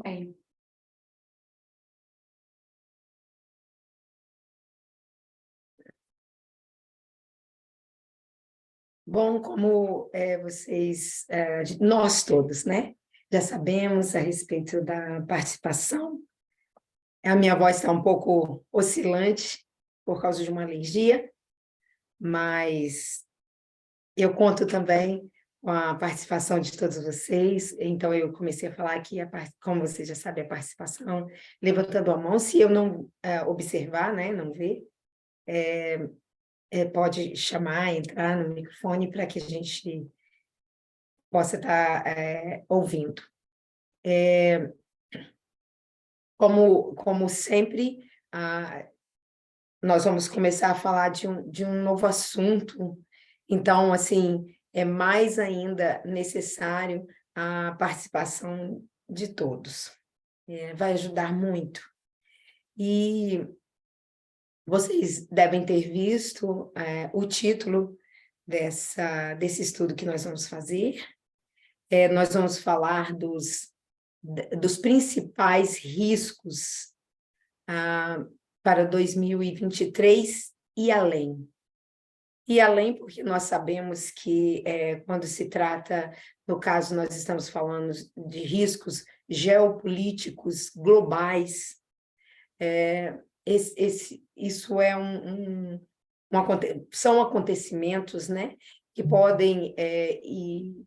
Bem, bom, como nós todos, né, já sabemos a respeito da participação, a minha voz está um pouco oscilante por causa de uma alergia, mas eu conto também com a participação de todos vocês, então eu comecei a falar aqui, como você já sabe, a participação, levantando a mão, se eu não observar, né, não ver, pode chamar, entrar no microfone para que a gente possa estar ouvindo. Como sempre, nós vamos começar a falar de um novo assunto, então, assim, é mais ainda necessário a participação de todos. Vai ajudar muito. E vocês devem ter visto o título desse estudo que nós vamos fazer. Nós vamos falar dos principais riscos para 2023 e além. E além, porque nós sabemos que, quando se trata, no caso, nós estamos falando de riscos geopolíticos globais, isso são acontecimentos, né, que podem e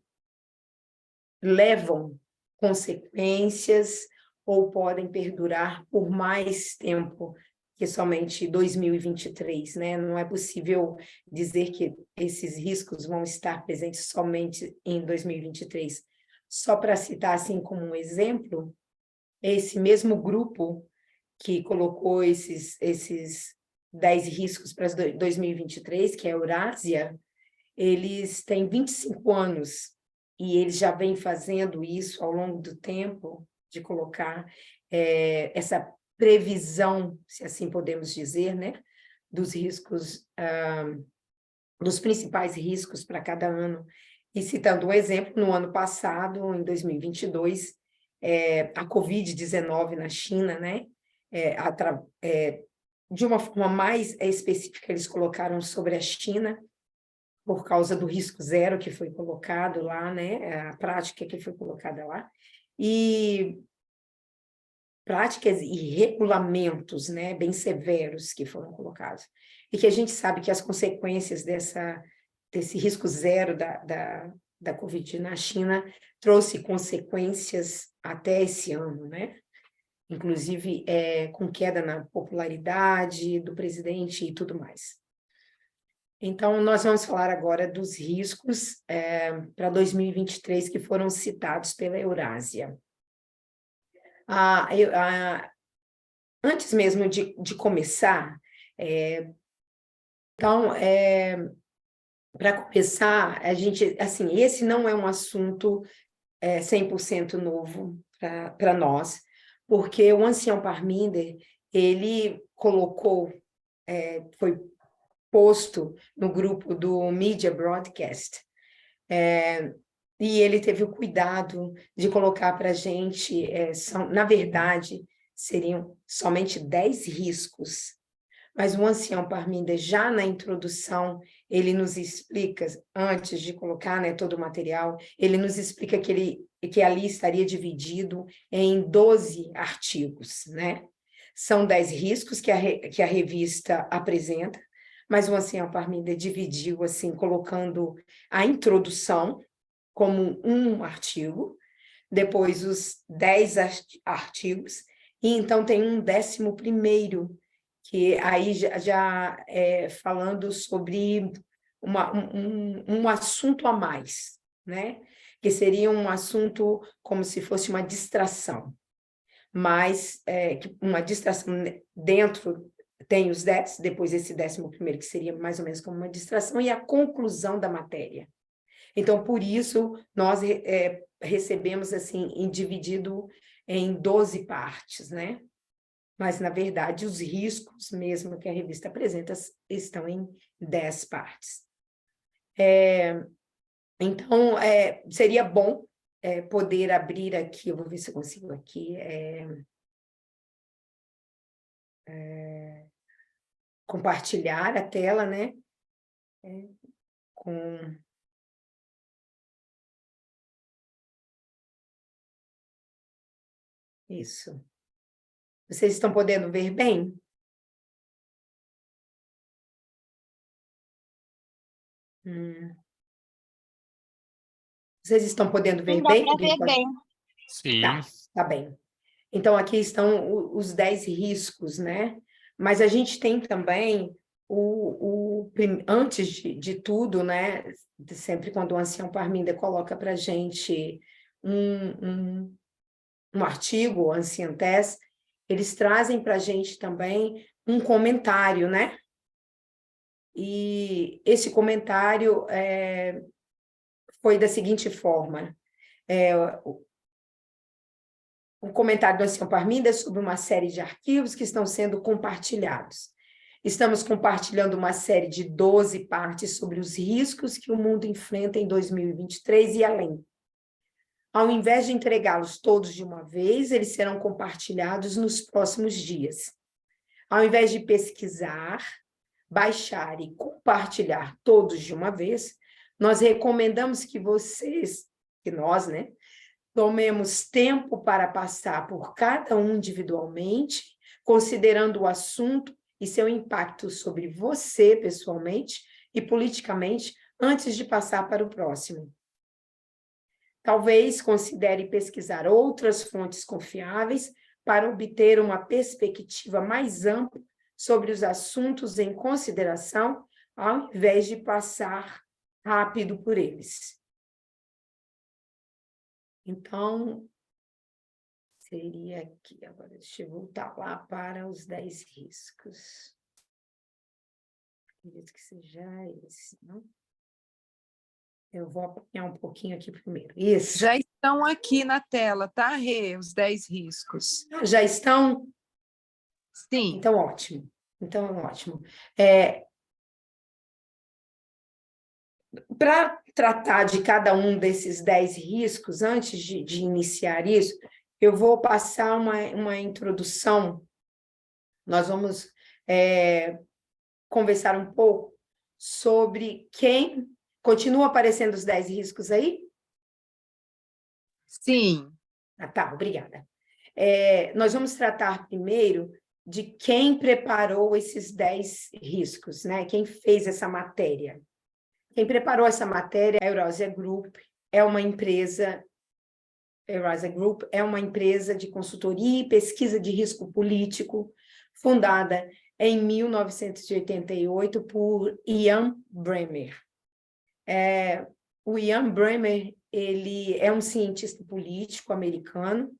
levam consequências ou podem perdurar por mais tempo que somente 2023, né? Não é possível dizer que esses riscos vão estar presentes somente em 2023. Só para citar assim como um exemplo, esse mesmo grupo que colocou esses 10 riscos para 2023, que é a Eurásia, eles têm 25 anos e eles já vêm fazendo isso ao longo do tempo, de colocar essa previsão, se assim podemos dizer, né, dos riscos, dos principais riscos para cada ano. E citando um exemplo, no ano passado, em 2022, a Covid-19 na China, né, de uma forma mais específica, eles colocaram sobre a China, por causa do risco zero que foi colocado lá, né, a prática que foi colocada lá, e práticas e regulamentos, né, bem severos que foram colocados, e que a gente sabe que as consequências desse risco zero da Covid na China trouxe consequências até esse ano, né, inclusive com queda na popularidade do presidente e tudo mais. Então, nós vamos falar agora dos riscos para 2023 que foram citados pela Eurásia. Antes mesmo de começar, para começar, a gente, assim, esse não é um assunto 100% novo para nós, porque o ancião Parminder, ele colocou, foi posto no grupo do Media Broadcast, e ele teve o cuidado de colocar para a gente, na verdade, seriam somente 10 riscos, mas o ancião Parminder, já na introdução, ele nos explica, antes de colocar, né, todo o material, ele nos explica que ali estaria dividido em 12 artigos, né? São 10 riscos que a revista apresenta, mas o ancião Parminder dividiu, assim, colocando a introdução como um artigo, depois os 10 artigos, e então tem um 11º, que aí já é falando sobre um assunto a mais, né? Que seria um assunto como se fosse uma distração, mas uma distração dentro tem os 10, depois esse 11º, que seria mais ou menos como uma distração, e a conclusão da matéria. Então, por isso, nós recebemos, assim, dividido em 12 partes, né? Mas, na verdade, os riscos mesmo que a revista apresenta estão em 10 partes. Então, seria bom poder abrir aqui, eu vou ver se eu consigo aqui, compartilhar a tela, né? Com isso. Vocês estão podendo ver bem? Vocês estão podendo ver Sim, dá bem? para ver bem. Sim. Tá bem. Então, aqui estão os 10 riscos, né? Mas a gente tem também, antes de tudo, né? Sempre quando o ancião Parminder coloca para a gente um artigo, o Ancient Test, eles trazem para a gente também um comentário, né? E esse comentário foi da seguinte forma: um comentário do Ancião Parminder sobre uma série de arquivos que estão sendo compartilhados. Estamos compartilhando uma série de 12 partes sobre os riscos que o mundo enfrenta em 2023 e além. Ao invés de entregá-los todos de uma vez, eles serão compartilhados nos próximos dias. Ao invés de pesquisar, baixar e compartilhar todos de uma vez, nós recomendamos que nós, né, tomemos tempo para passar por cada um individualmente, considerando o assunto e seu impacto sobre você pessoalmente e politicamente, antes de passar para o próximo. Talvez considere pesquisar outras fontes confiáveis para obter uma perspectiva mais ampla sobre os assuntos em consideração, ao invés de passar rápido por eles. Então, seria aqui. Agora, deixa eu voltar lá para os 10 riscos. Acredito que seja esse, não? Eu vou apanhar um pouquinho aqui primeiro. Isso. Já estão aqui na tela, tá, Rê? Os 10 riscos. Já estão? Sim. Então, ótimo. Então, ótimo. Para tratar de cada um desses 10 riscos, antes de iniciar isso, eu vou passar uma introdução. Nós vamos conversar um pouco sobre quem... Continua aparecendo os 10 riscos aí? Sim. Ah, tá, obrigada. Nós vamos tratar primeiro de quem preparou esses 10 riscos, né? Quem fez essa matéria. Quem preparou essa matéria é a Eurasia Group, Eurasia Group é uma empresa de consultoria e pesquisa de risco político, fundada em 1988 por Ian Bremmer. O Ian Bremmer, ele é um cientista político americano,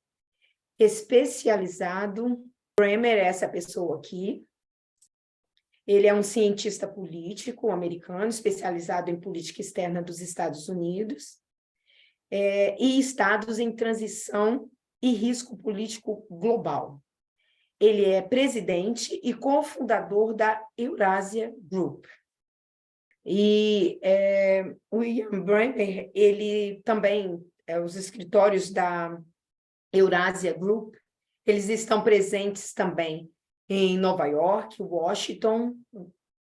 especializado. Bremmer é essa pessoa aqui. Ele é um cientista político americano, especializado em política externa dos Estados Unidos, e estados em transição e risco político global. Ele é presidente e cofundador da Eurasia Group. E o Ian Bremmer, ele também, os escritórios da Eurasia Group, eles estão presentes também em Nova York, Washington,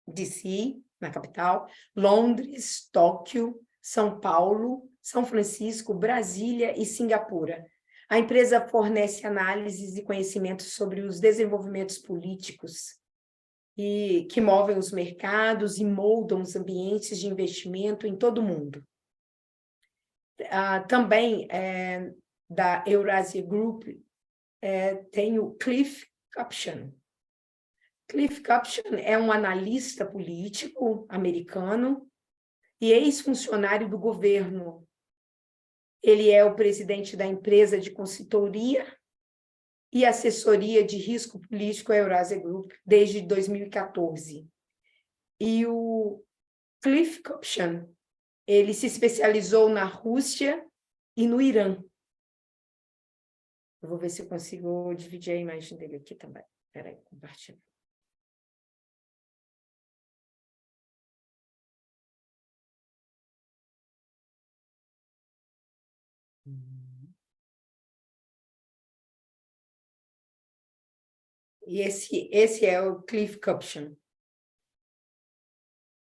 DC, na capital, Londres, Tóquio, São Paulo, São Francisco, Brasília e Singapura. A empresa fornece análises e conhecimentos sobre os desenvolvimentos políticos e que movem os mercados e moldam os ambientes de investimento em todo o mundo. Também da Eurasia Group tem o Cliff Kupchan. Cliff Kupchan é um analista político americano e ex-funcionário do governo. Ele é o presidente da empresa de consultoria e assessoria de risco político Eurasia Group desde 2014. E o Cliff Kupchan, ele se especializou na Rússia e no Irã. Eu vou ver se eu consigo dividir a imagem dele aqui também. Espera aí, compartilhar. E esse é o Cliff Kupchan.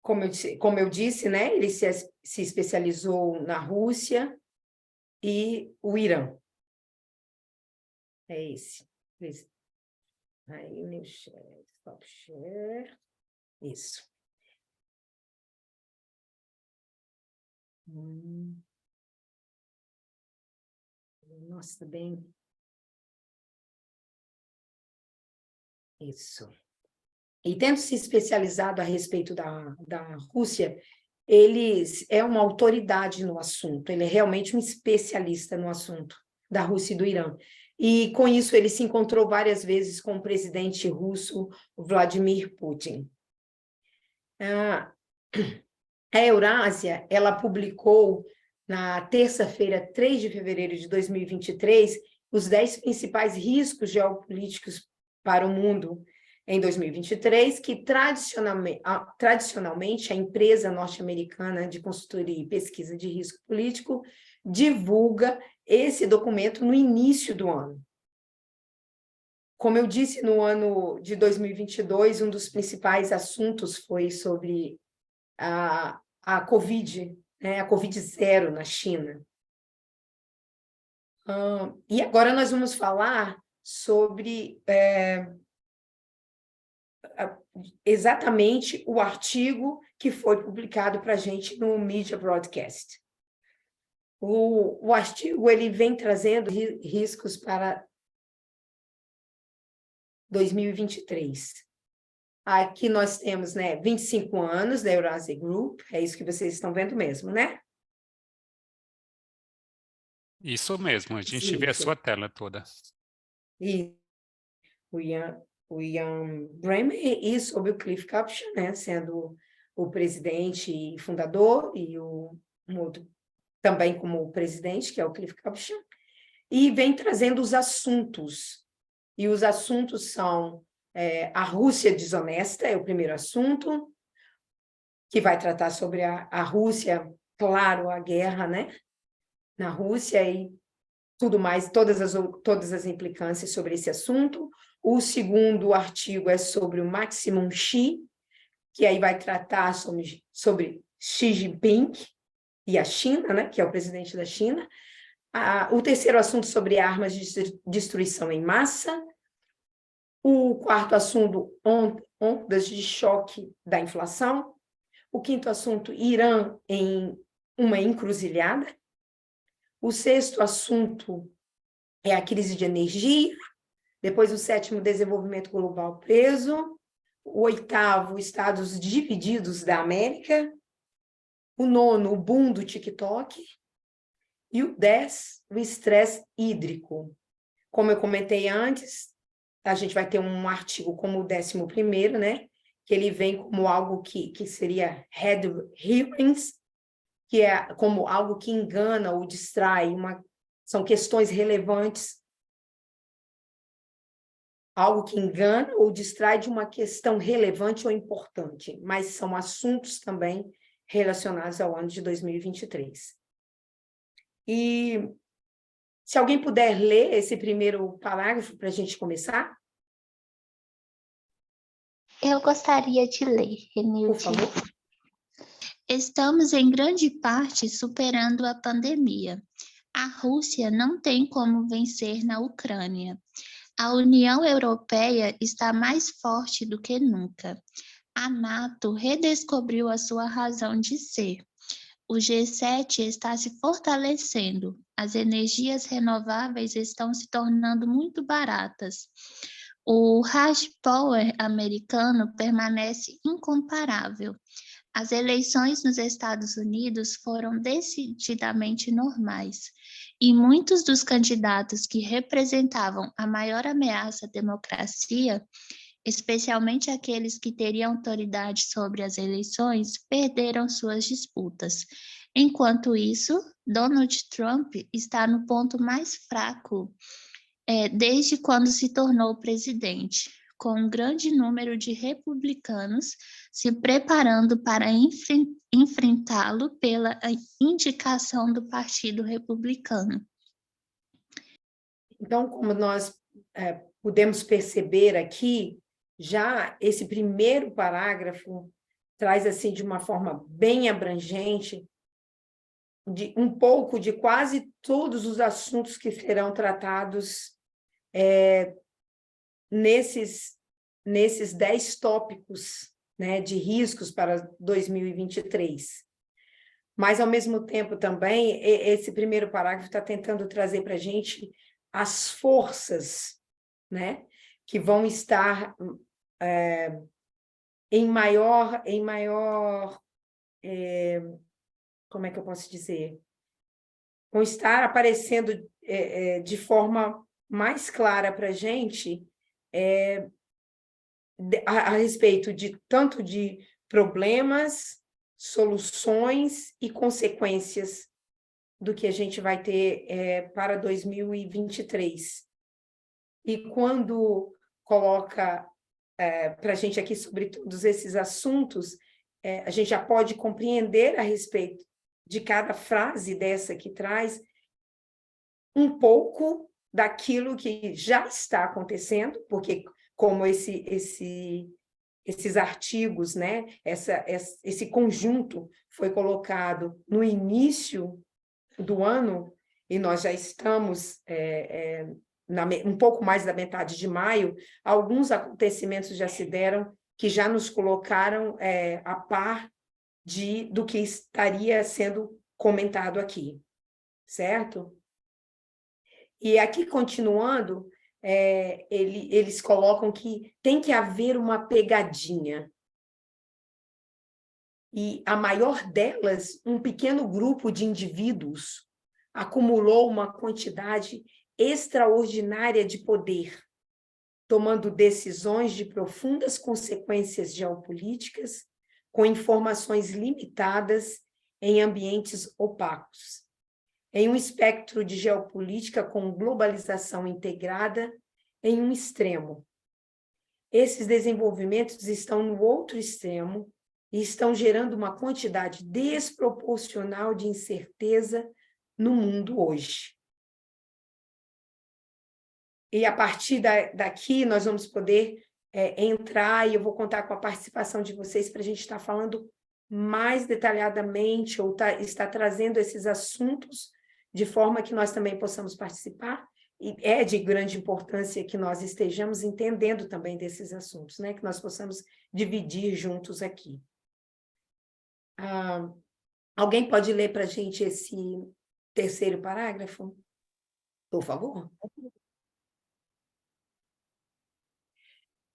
Como eu disse, né, ele se especializou na Rússia e o Irã. É esse. Aí, new share, stop share. Isso. Nossa, bem. Isso. E tendo se especializado a respeito da Rússia, ele é uma autoridade no assunto, ele é realmente um especialista no assunto da Rússia e do Irã. E, com isso, ele se encontrou várias vezes com o presidente russo Vladimir Putin. A Eurásia, ela publicou, na terça-feira, 3 de fevereiro de 2023, os 10 principais riscos geopolíticos para o mundo em 2023, que tradicionalmente a empresa norte-americana de consultoria e pesquisa de risco político divulga esse documento no início do ano. Como eu disse, no ano de 2022, um dos principais assuntos foi sobre a Covid, né, a Covid-0 na China. E agora nós vamos falar sobre exatamente o artigo que foi publicado para a gente no Media Broadcast. O artigo ele vem trazendo riscos para 2023. Aqui nós temos, né, 25 anos da Eurasia Group, é isso que vocês estão vendo mesmo, né? Isso mesmo, a gente vê a sua tela toda. E o Ian Bremmer e sobre o Cliff Kupchan, né, sendo o presidente e fundador, e um outro também como presidente, que é o Cliff Kupchan, e vem trazendo os assuntos. E os assuntos são a Rússia desonesta, é o primeiro assunto, que vai tratar sobre a Rússia, claro, a guerra, né, na Rússia e tudo mais, todas as implicâncias sobre esse assunto. O segundo artigo é sobre o Maximum Xi, que aí vai tratar sobre Xi Jinping e a China, né, que é o presidente da China. O terceiro assunto sobre armas de destruição em massa. O quarto assunto, ondas de choque da inflação. O quinto assunto, Irã em uma encruzilhada. O sexto assunto é a crise de energia. Depois, o sétimo, desenvolvimento global preso. O oitavo, Estados divididos da América. O nono, o boom do TikTok. E o 10, o estresse hídrico. Como eu comentei antes, a gente vai ter um artigo como o 11º, né? Que ele vem como algo que seria red herrings, que é como algo que engana ou distrai, são questões relevantes, algo que engana ou distrai de uma questão relevante ou importante, mas são assuntos também relacionados ao ano de 2023. E se alguém puder ler esse primeiro parágrafo para a gente começar? Eu gostaria de ler, Renilde. Por favor. Estamos, em grande parte, superando a pandemia. A Rússia não tem como vencer na Ucrânia. A União Europeia está mais forte do que nunca. A NATO redescobriu a sua razão de ser. O G7 está se fortalecendo. As energias renováveis estão se tornando muito baratas. O hash power americano permanece incomparável. As eleições nos Estados Unidos foram decididamente normais, e muitos dos candidatos que representavam a maior ameaça à democracia, especialmente aqueles que teriam autoridade sobre as eleições, perderam suas disputas. Enquanto isso, Donald Trump está no ponto mais fraco desde quando se tornou presidente, com um grande número de republicanos se preparando para enfrentá-lo pela indicação do Partido Republicano. Então, como nós podemos perceber aqui, já esse primeiro parágrafo traz, assim, de uma forma bem abrangente, um pouco de quase todos os assuntos que serão tratados nesses 10 tópicos, né, de riscos para 2023. Mas, ao mesmo tempo, também, esse primeiro parágrafo está tentando trazer para a gente as forças, né, que vão estar em maior, como é que eu posso dizer? Vão estar aparecendo de forma mais clara para a gente a respeito de tanto de problemas, soluções e consequências do que a gente vai ter para 2023. E quando coloca para a gente aqui sobre todos esses assuntos, a gente já pode compreender a respeito de cada frase dessa que traz um pouco daquilo que já está acontecendo, porque como esses artigos, né, esse conjunto foi colocado no início do ano, e nós já estamos um pouco mais da metade de maio, alguns acontecimentos já se deram que já nos colocaram a par do que estaria sendo comentado aqui, certo? E aqui, continuando, eles colocam que tem que haver uma pegadinha. E a maior delas, um pequeno grupo de indivíduos, acumulou uma quantidade extraordinária de poder, tomando decisões de profundas consequências geopolíticas, com informações limitadas em ambientes opacos. Em um espectro de geopolítica com globalização integrada em um extremo. Esses desenvolvimentos estão no outro extremo e estão gerando uma quantidade desproporcional de incerteza no mundo hoje. E a partir daqui nós vamos poder entrar, e eu vou contar com a participação de vocês para a gente estar falando mais detalhadamente, ou estar trazendo esses assuntos de forma que nós também possamos participar, e é de grande importância que nós estejamos entendendo também desses assuntos, né? Que nós possamos dividir juntos aqui. Alguém pode ler para a gente esse terceiro parágrafo? Por favor.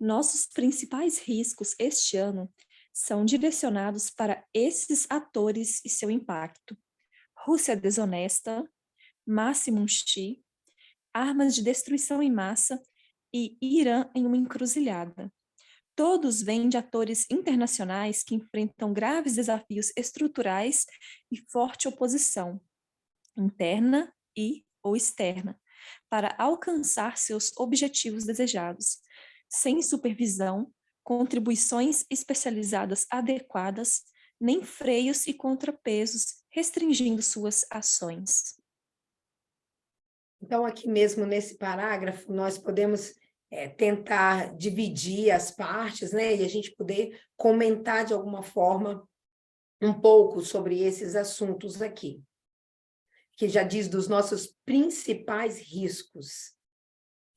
Nossos principais riscos este ano são direcionados para esses atores e seu impacto. Rússia desonesta, Máximo Xi, armas de destruição em massa e Irã em uma encruzilhada. Todos vêm de atores internacionais que enfrentam graves desafios estruturais e forte oposição, interna ou externa, para alcançar seus objetivos desejados, sem supervisão, contribuições especializadas adequadas, nem freios e contrapesos restringindo suas ações. Então, aqui mesmo nesse parágrafo, nós podemos tentar dividir as partes, né? E a gente poder comentar de alguma forma um pouco sobre esses assuntos aqui, que já diz dos nossos principais riscos.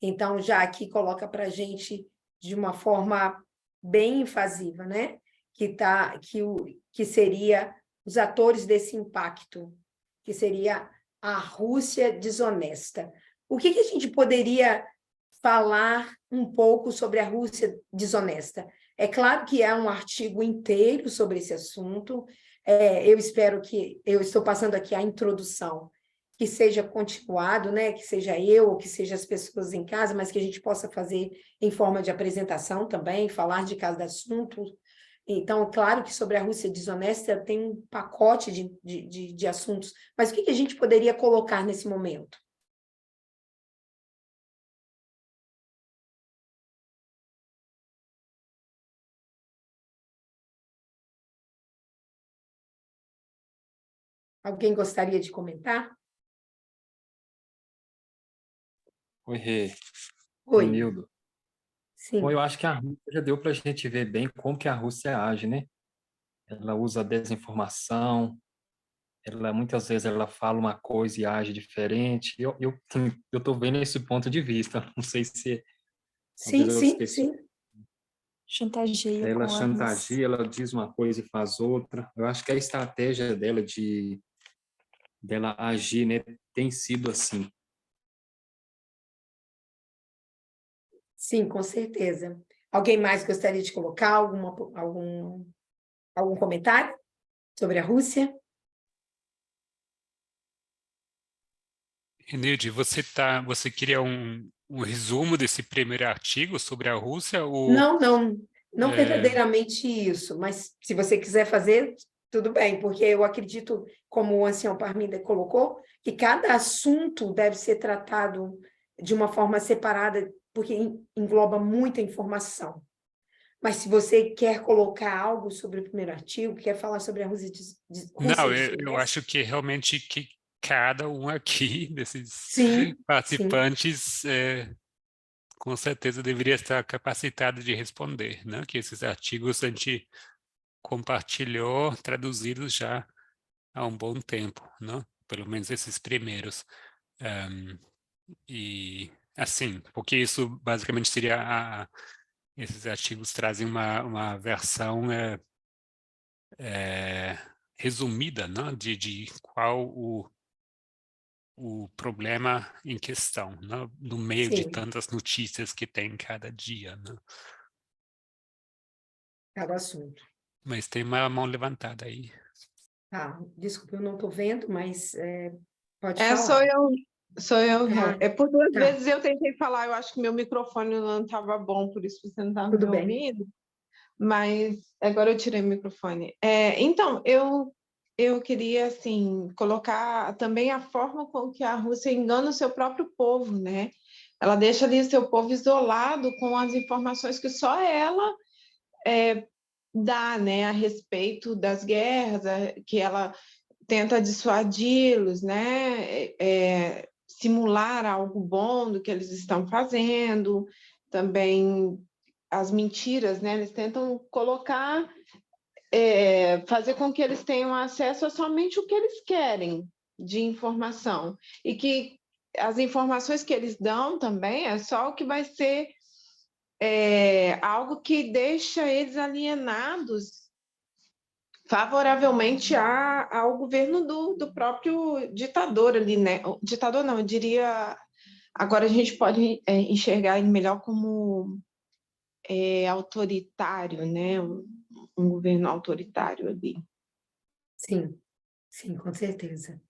Então, já aqui coloca para a gente de uma forma bem invasiva, né? Que seria os atores desse impacto, que seria a Rússia desonesta. O que a gente poderia falar um pouco sobre a Rússia desonesta? É claro que há um artigo inteiro sobre esse assunto. Eu espero que... Eu estou passando aqui a introdução, que seja continuado, né? Que seja eu ou que seja as pessoas em casa, mas que a gente possa fazer em forma de apresentação também, falar de cada assunto. Então, claro que sobre a Rússia desonesta tem um pacote de assuntos, mas o que a gente poderia colocar nesse momento? Alguém gostaria de comentar? Oi, Rê. Oi, Nildo. sim, Bom, eu acho que a Rússia já deu para a gente ver bem como que a Rússia age, né? Ela usa desinformação, ela muitas vezes ela fala uma coisa e age diferente. Eu tô vendo esse ponto de vista. Não sei se talvez sim, outras sim, pessoas. sim, Chantageia Ela com chantageia, ela diz uma coisa e faz outra. Eu acho que a estratégia dela dela agir, né, tem sido assim. sim, com certeza. Alguém mais gostaria de colocar algum comentário sobre a Rússia? Enid, você queria um resumo desse primeiro artigo sobre a Rússia ou Não é, verdadeiramente isso, mas se você quiser fazer, tudo bem, porque eu acredito, como o ancião Parminda colocou, que cada assunto deve ser tratado de uma forma separada, porque engloba muita informação. Mas se você quer colocar algo sobre o primeiro artigo, quer falar sobre a Rússia não, eu desonesta? acho que realmente que cada um aqui desses Sim, sim, participantes com certeza deveria estar capacitado de responder, né? Que esses artigos a gente compartilhou, traduzidos já há um bom tempo, né? Pelo menos esses primeiros. E assim, porque isso basicamente seria esses artigos trazem uma versão resumida, né, de qual o problema em questão, né, no meio de sim, tantas notícias que tem cada dia, né? cada assunto. Mas tem uma mão levantada aí. Tá, desculpa, eu não estou vendo, mas pode É, falar. sou eu, Ah, Rê. É por duas tá, vezes eu tentei falar, eu acho que meu microfone não estava bom, por isso você não estava tudo me bem. ouvindo, mas agora eu tirei o microfone. Então, eu queria, assim, colocar também a forma com que a Rússia engana o seu próprio povo, né? Ela deixa ali o seu povo isolado com as informações que só ela dá, né, a respeito das guerras, que ela tenta dissuadi-los, né, simular algo bom do que eles estão fazendo, também as mentiras, né, eles tentam colocar, fazer com que eles tenham acesso a somente o que eles querem de informação, e que as informações que eles dão também é só o que vai ser algo que deixa eles alienados favoravelmente ao governo do próprio ditador ali, né? O ditador não, eu diria. Agora a gente pode enxergar ele melhor como autoritário, né? Um governo autoritário ali. Sim, sim, com certeza.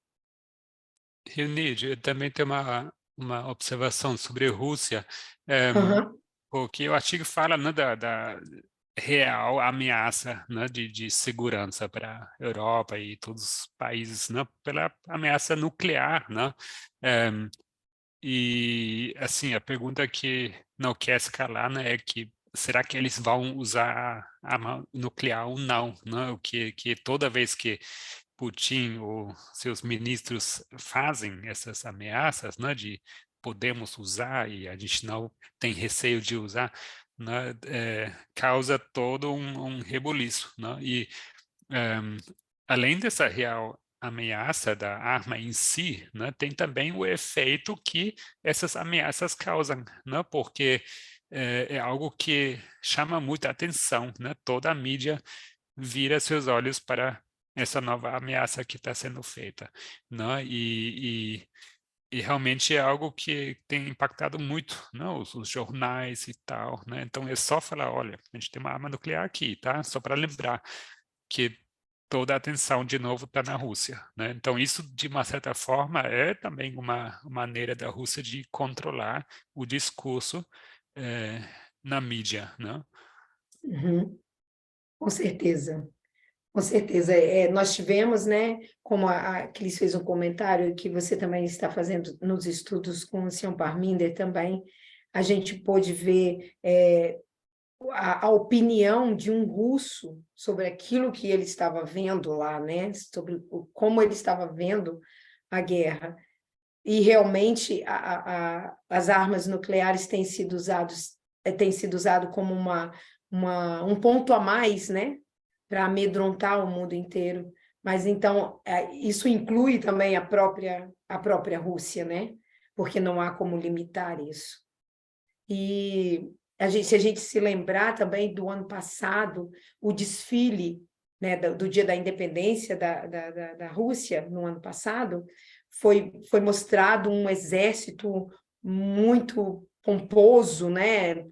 Leonid, eu também tenho uma observação sobre a Rússia, eh, Aham, porque o artigo fala, né, da real ameaça, né, de segurança para a Europa e todos os países, né, pela ameaça nuclear, né? E assim, a pergunta que não quer escalar, né, é que será que eles vão usar a arma nuclear ou não, né? O que toda vez que Putin ou seus ministros fazem essas ameaças, né, de podemos usar e a gente não tem receio de usar, né, causa todo um rebuliço, né? E além dessa real ameaça da arma em si, né, tem também o efeito que essas ameaças causam, né, porque é algo que chama muita atenção, né? Toda a mídia vira seus olhos para essa nova ameaça que está sendo feita, né? E realmente é algo que tem impactado muito, né? Os jornais e tal, né? Então é só falar, olha, a gente tem uma arma nuclear aqui, tá? Só para lembrar que toda a atenção de novo está na Rússia, né? Então isso de uma certa forma é também uma maneira da Rússia de controlar o discurso na mídia, né? uhum, com certeza. Com certeza. Nós tivemos, né, como a Cris fez um comentário que você também está fazendo nos estudos com o senhor Parminder também, a gente pôde ver a opinião de um russo sobre aquilo que ele estava vendo lá, né, sobre como ele estava vendo a guerra. e realmente as armas nucleares têm sido usado como um ponto a mais, né, para amedrontar o mundo inteiro. Mas então isso inclui também a própria Rússia, né? Porque não há como limitar isso. E se a gente se lembrar também do ano passado, o desfile, né, do Dia da Independência da Rússia, no ano passado, foi mostrado um exército muito pomposo, né,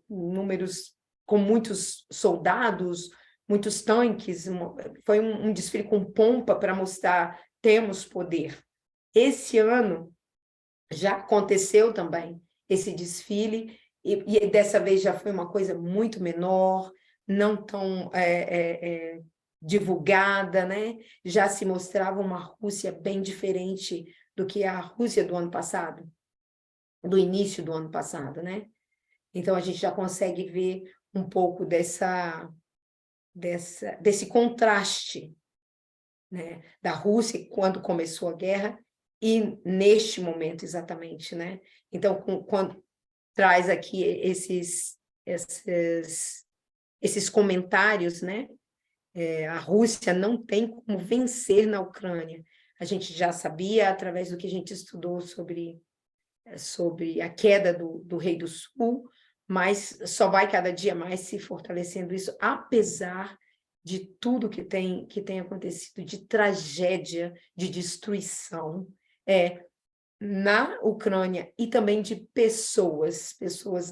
com muitos soldados, muitos tanques, foi um desfile com pompa para mostrar temos poder. Esse ano já aconteceu também esse desfile, e dessa vez já foi uma coisa muito menor, não tão divulgada, né? Já se mostrava uma Rússia bem diferente do que a Rússia do ano passado, do início do ano passado, né? Então a gente já consegue ver um pouco desse contraste, né, da Rússia quando começou a guerra e neste momento exatamente, né? Então, quando traz aqui esses comentários, né? A Rússia não tem como vencer na Ucrânia. A gente já sabia, através do que a gente estudou sobre a queda do Rei do Sul, mas só vai cada dia mais se fortalecendo isso, apesar de tudo que tem acontecido, de tragédia, de destruição, na Ucrânia, e também de pessoas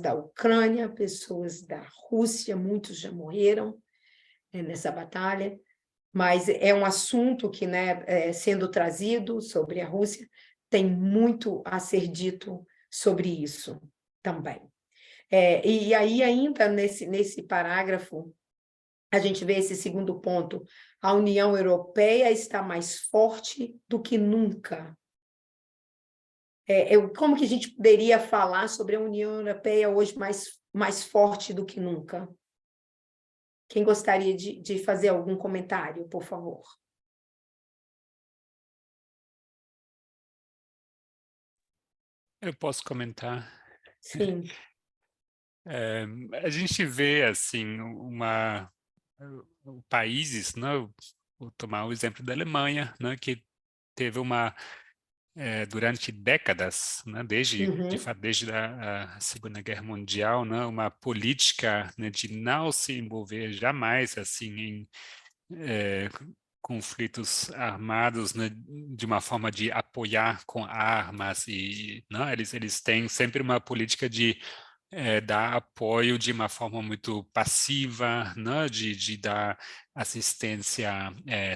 da Ucrânia, pessoas da Rússia, muitos já morreram nessa batalha, mas é um assunto que, né, sendo trazido sobre a Rússia, tem muito a ser dito sobre isso também. E aí, ainda nesse parágrafo, a gente vê esse segundo ponto: a União Europeia está mais forte do que nunca. Como que a gente poderia falar sobre a União Europeia hoje mais forte do que nunca? Quem gostaria de fazer algum comentário, por favor? Eu posso comentar. Sim. A gente vê, assim, países, né? Vou tomar o exemplo da Alemanha, né? Que teve durante décadas, né? De fato, desde a Segunda Guerra Mundial, né? Uma política, né, de não se envolver jamais, assim, em conflitos armados, né, de uma forma de apoiar com armas, e não, eles têm sempre uma política de dar apoio de uma forma muito passiva, né, de dar assistência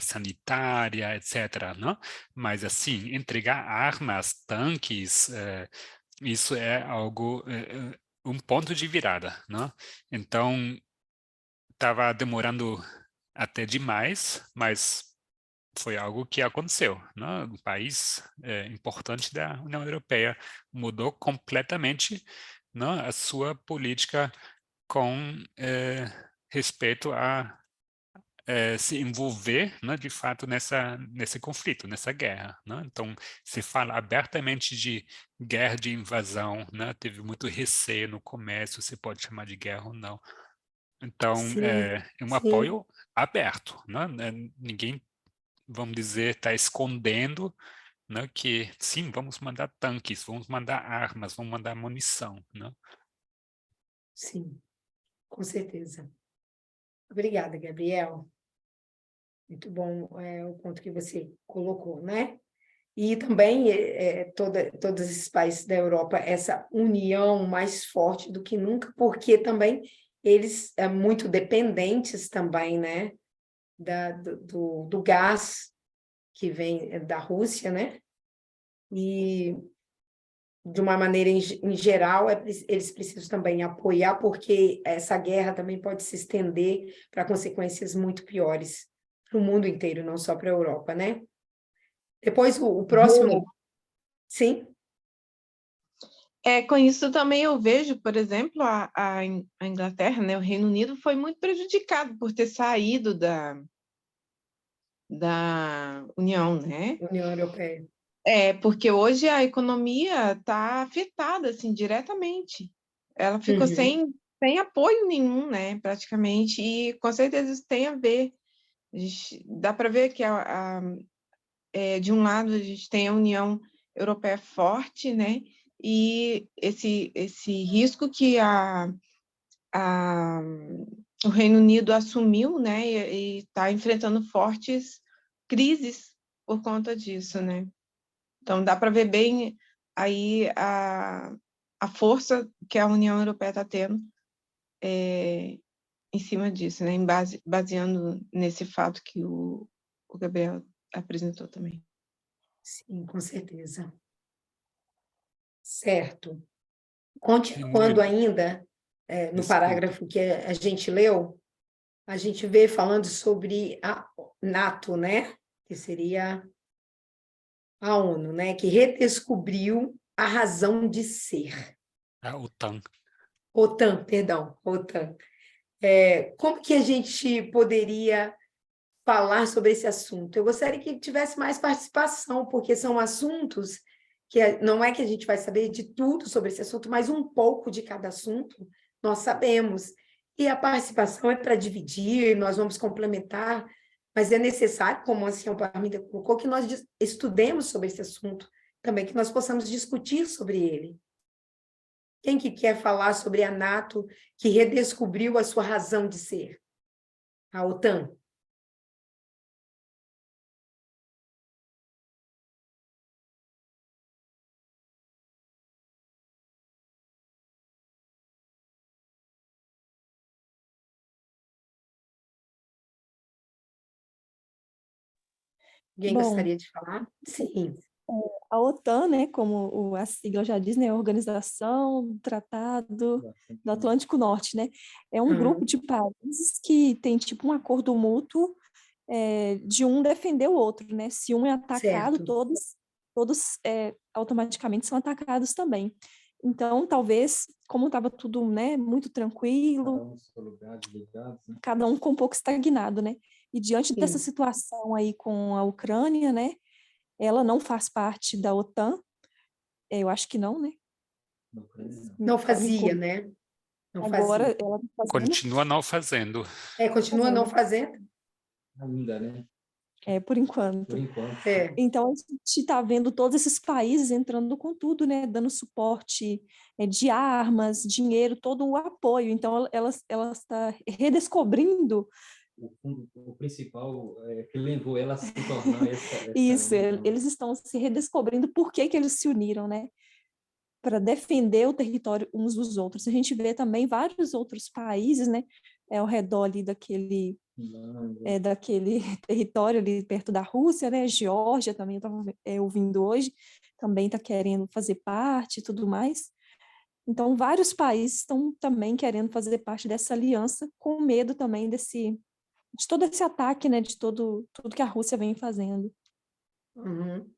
sanitária, etc. Né? Mas, assim, entregar armas, tanques, isso é algo, um ponto de virada. Né? Então, estava demorando até demais, mas foi algo que aconteceu, né? Um país importante da União Europeia mudou completamente, né, a sua política com respeito a se envolver, né, de fato nesse conflito, nessa guerra. Né? Então, se fala abertamente de guerra de invasão, né? Teve muito receio no começo, se pode chamar de guerra ou não. Então, Sim, é um sim. apoio aberto, né? Ninguém, vamos dizer, está escondendo, né, que sim, vamos mandar tanques, vamos mandar armas, vamos mandar munição, né? Sim, com certeza. Obrigada, Gabriel. Muito bom o ponto que você colocou, né? E também todos esses países da Europa, essa união mais forte do que nunca, porque também eles são muito dependentes também, né? Do gás que vem da Rússia, né? E, de uma maneira em geral, eles precisam também apoiar, porque essa guerra também pode se estender para consequências muito piores para o mundo inteiro, não só para a Europa, né? Depois, o próximo... Sim? Com isso também eu vejo, por exemplo, a Inglaterra, né, o Reino Unido foi muito prejudicado por ter saído da União, né? União Europeia. Porque hoje a economia está afetada, assim, diretamente. Ela ficou Uhum. sem apoio nenhum, né, praticamente, e com certeza isso tem a ver. Dá para ver que, de um lado, a gente tem a União Europeia forte, né, e esse risco que o Reino Unido assumiu, né, e está enfrentando fortes crises por conta disso, né. Então, dá para ver bem aí a força que a União Europeia está tendo em cima disso, né? Baseando nesse fato que o Gabriel apresentou também. Sim, com certeza. Certo. Continuando ainda, no Desculpe. parágrafo que a gente leu, a gente vê falando sobre a NATO, né? Que seria a ONU, né? Que redescobriu a razão de ser. A OTAN. OTAN, perdão, OTAN. Como que a gente poderia falar sobre esse assunto? Eu gostaria que tivesse mais participação, porque são assuntos que não é que a gente vai saber de tudo sobre esse assunto, mas um pouco de cada assunto nós sabemos. E a participação é para dividir, nós vamos complementar, mas é necessário, como a senhora Parmida colocou, que nós estudemos sobre esse assunto, também que nós possamos discutir sobre ele. Quem que quer falar sobre a NATO que redescobriu a sua razão de ser? A OTAN. Alguém Bom, gostaria de falar? Sim, a OTAN, né, como a sigla já diz, né, é a Organização do Tratado do Atlântico Norte, né, é um grupo de países que tem tipo um acordo mútuo de um defender o outro, né? Se um é atacado, certo. todos automaticamente são atacados também. Então, talvez, como estava tudo, né, muito tranquilo, cada um com um pouco estagnado, né? E diante dessa Sim. situação aí com a Ucrânia, né? Ela não faz parte da OTAN, eu acho que não, né? Não Me fazia, corrija. né? Não Agora fazia. ela está fazendo, Continua não fazendo. Continua não fazendo? Ainda, né? por enquanto. Por enquanto. Então, a gente está vendo todos esses países entrando com tudo, né, dando suporte de armas, dinheiro, todo o apoio. Então, ela está redescobrindo O principal que levou ela a se tornar essa isso. união. Eles estão se redescobrindo por que eles se uniram, né, para defender o território uns dos outros. A gente vê também vários outros países, né, ao redor ali daquele território ali perto da Rússia, né? Geórgia também, eu estava ouvindo hoje, também está querendo fazer parte e tudo mais. Então, vários países estão também querendo fazer parte dessa aliança, com medo também de todo esse ataque, né? De tudo que a Rússia vem fazendo. Uhum.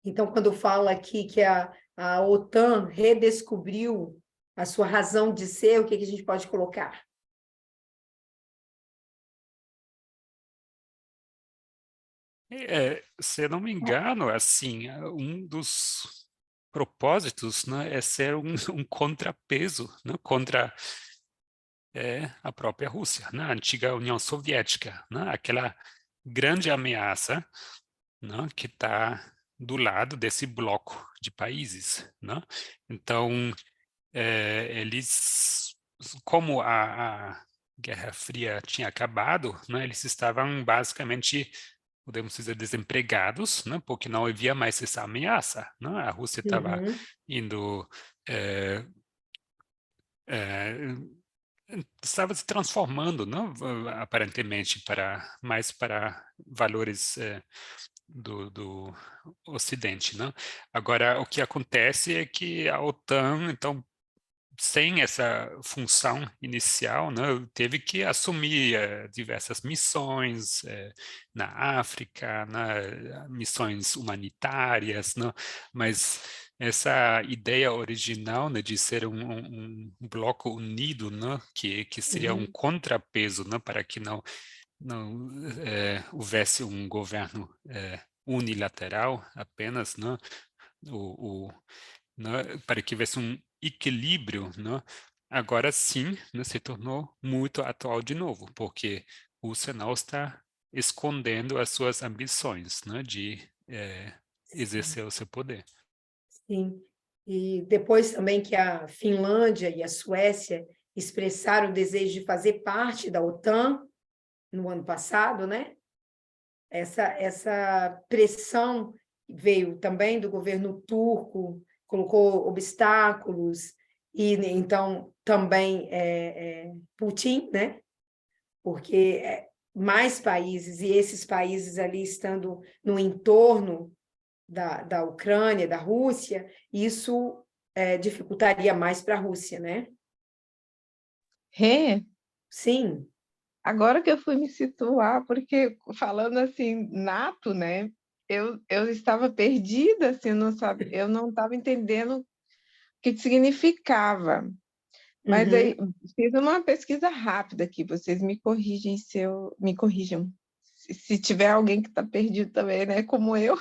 Então, quando fala aqui que a OTAN redescobriu a sua razão de ser, o que a gente pode colocar? Se eu não me engano, assim, um dos propósitos, né, é ser um contrapeso, né, contra a própria Rússia, né, a antiga União Soviética, né, aquela grande ameaça, né, que está do lado desse bloco de países, né? Então, eles, como a Guerra Fria tinha acabado, né, eles estavam basicamente, podemos dizer, desempregados, né, porque não havia mais essa ameaça, né? A Rússia estava Uhum. indo estava se transformando, não, aparentemente mais para valores do Ocidente, não? Agora, o que acontece é que a OTAN, então, sem essa função inicial, né, teve que assumir diversas missões na África, né, missões humanitárias, né, mas essa ideia original, né, de ser um bloco unido, né, que seria um Uhum. contrapeso, né, para que não houvesse um governo unilateral apenas, né? Né, para que houvesse um equilíbrio, né? Agora sim, né, se tornou muito atual de novo, porque o Rússia está escondendo as suas ambições, né, de exercer o seu poder. Sim. E depois também que a Finlândia e a Suécia expressaram o desejo de fazer parte da OTAN no ano passado, né? Essa pressão veio também do governo turco, colocou obstáculos, e então também Putin, né? Porque mais países, e esses países ali estando no entorno da Ucrânia, da Rússia, isso dificultaria mais para a Rússia, né? Rê, Sim, agora que eu fui me situar, porque falando assim, NATO, né? Eu estava perdida, assim, eu não estava entendendo o que significava. Mas uhum. aí fiz uma pesquisa rápida aqui, vocês me corrigem me corrijam. Se tiver alguém que está perdido também, né? Como eu,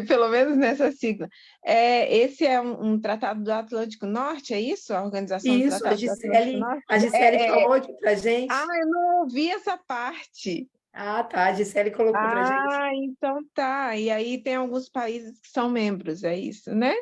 pelo menos nessa sigla. Esse é um tratado do Atlântico Norte, é isso? A Organização do Isso, Tratado do Atlântico Norte? a Gisele falou aqui para Ah, gente. eu não ouvi essa parte. Ah, tá, a Gisele colocou para gente. Ah, então tá. E aí tem alguns países que são membros, é isso, né?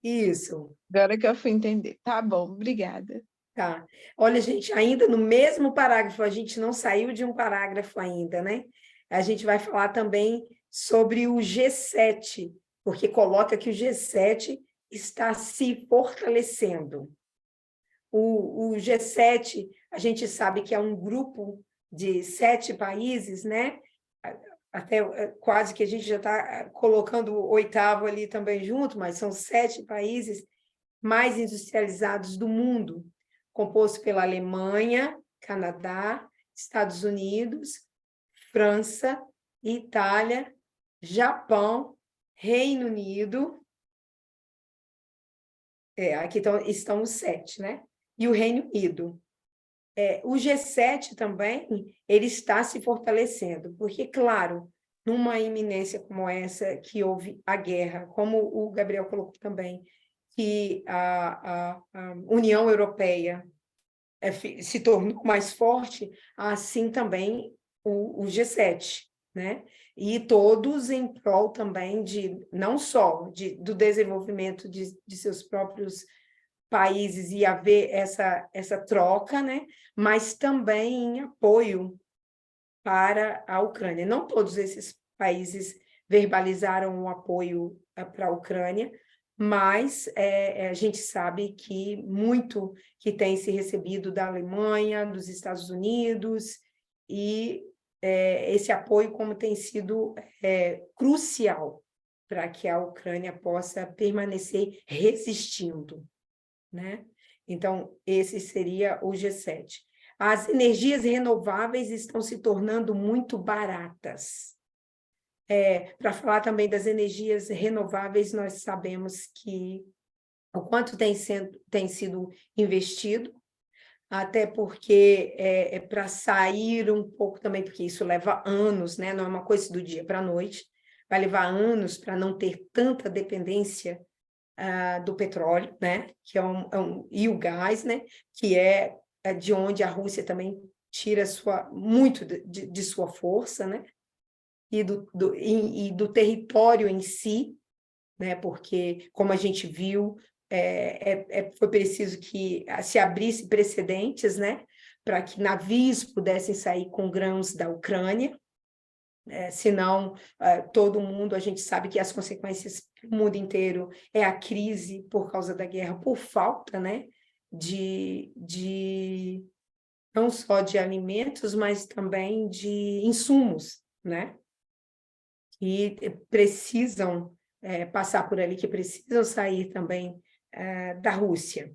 Isso, Agora que eu fui entender. Tá bom, obrigada. tá. Olha, gente, ainda no mesmo parágrafo, a gente não saiu de um parágrafo ainda, né? A gente vai falar também sobre o G7, porque coloca que o G7 está se fortalecendo. O G7, a gente sabe que é um grupo de 7 países, né? Até quase que a gente já está colocando o 8º ali também junto, mas são 7 países mais industrializados do mundo, composto pela Alemanha, Canadá, Estados Unidos, França, Itália, Japão, Reino Unido. Aqui estão os 7, né? E o Reino Unido. O G7 também ele está se fortalecendo, porque, claro, numa iminência como essa, que houve a guerra, como o Gabriel colocou também, que a União Europeia se tornou mais forte, assim também o G7, né? E todos em prol também não só do desenvolvimento de seus próprios países e haver essa troca, né? Mas também em apoio para a Ucrânia. Não todos esses países verbalizaram o apoio para a Ucrânia, mas a gente sabe que muito que tem se recebido da Alemanha, dos Estados Unidos, e esse apoio como tem sido crucial para que a Ucrânia possa permanecer resistindo, né? Então, esse seria o G7. As energias renováveis estão se tornando muito baratas. Para falar também das energias renováveis, nós sabemos que o quanto tem sido investido, até porque para sair um pouco também, porque isso leva anos, né? Não é uma coisa do dia para a noite, vai levar anos para não ter tanta dependência do petróleo, né? Que e o gás, né? Que é de onde a Rússia também tira muito de sua força, né? E do território em si, né? Porque, como a gente viu, foi preciso que se abrisse precedentes, né? Para que navios pudessem sair com grãos da Ucrânia. Senão, todo mundo, a gente sabe que as consequências do mundo inteiro é a crise por causa da guerra, por falta, né, não só de alimentos, mas também de insumos, né, que precisam passar por ali, que precisam sair também da Rússia.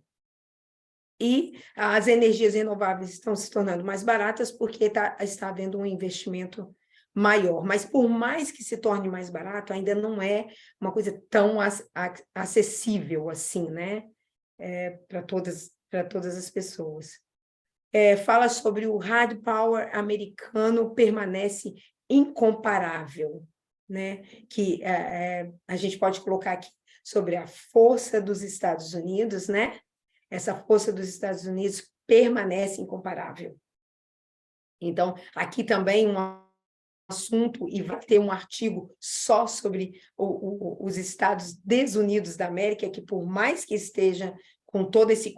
E as energias renováveis estão se tornando mais baratas porque está havendo um investimento maior. Mas por mais que se torne mais barato, ainda não é uma coisa tão acessível assim, né? Para todas as pessoas. Fala sobre o hard power americano permanece incomparável, né? Que a gente pode colocar aqui sobre a força dos Estados Unidos, né? Essa força dos Estados Unidos permanece incomparável. Então, aqui também um assunto, e vai ter um artigo só sobre os Estados Desunidos da América, que por mais que esteja com todo esse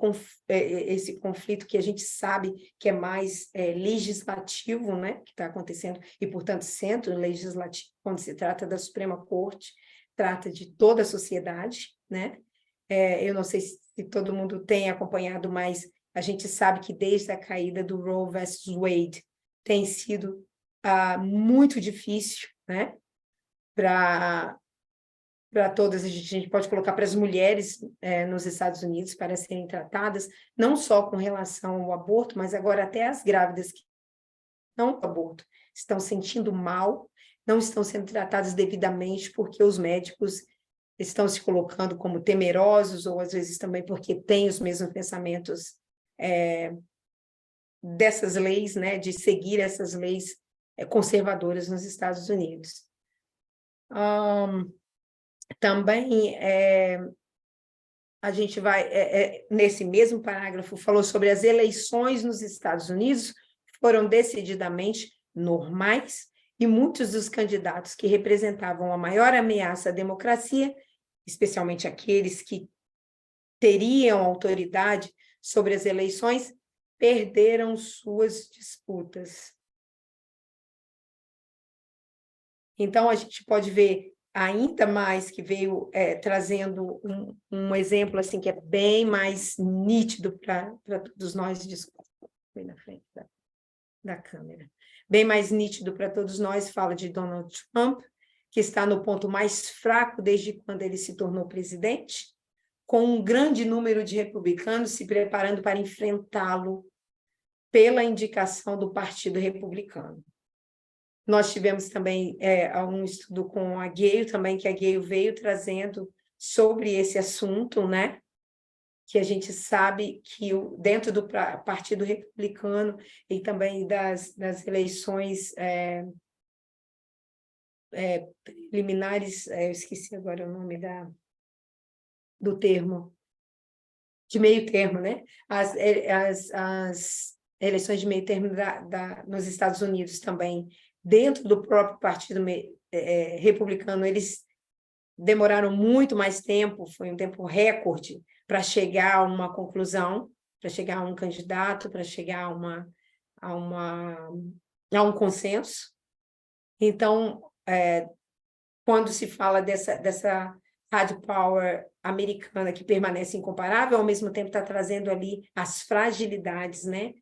conflito que a gente sabe que é mais legislativo, né, que está acontecendo, e, portanto, centro legislativo, quando se trata da Suprema Corte, trata de toda a sociedade, né? Eu não sei se todo mundo tem acompanhado, mas a gente sabe que desde a caída do Roe versus Wade tem sido muito difícil, né? Para todas, a gente pode colocar para as mulheres nos Estados Unidos para serem tratadas, não só com relação ao aborto, mas agora até as grávidas que não têm aborto estão sentindo mal, não estão sendo tratadas devidamente porque os médicos estão se colocando como temerosos, ou às vezes também porque têm os mesmos pensamentos dessas leis, né, de seguir essas leis conservadoras nos Estados Unidos. Também a gente vai, nesse mesmo parágrafo, falou sobre as eleições nos Estados Unidos, foram decididamente normais, e muitos dos candidatos que representavam a maior ameaça à democracia, especialmente aqueles que teriam autoridade sobre as eleições, perderam suas disputas. Então, a gente pode ver ainda mais que veio trazendo um exemplo assim que é bem mais nítido para todos nós, desculpa, foi na frente da câmera, bem mais nítido para todos nós, fala de Donald Trump, que está no ponto mais fraco desde quando ele se tornou presidente, com um grande número de republicanos se preparando para enfrentá-lo pela indicação do Partido Republicano. Nós tivemos também um estudo com a Gale também, que a Gale veio trazendo sobre esse assunto, né? Que a gente sabe que dentro do Partido Republicano e também das eleições preliminares, eu esqueci agora o nome do termo, de meio termo, né? As eleições de meio termo nos Estados Unidos também, dentro do próprio Partido Republicano, eles demoraram muito mais tempo, foi um tempo recorde, para chegar a uma conclusão, para chegar a um candidato, para chegar a um consenso. Então, quando se fala dessa hard power americana que permanece incomparável, ao mesmo tempo está trazendo ali as fragilidades, né,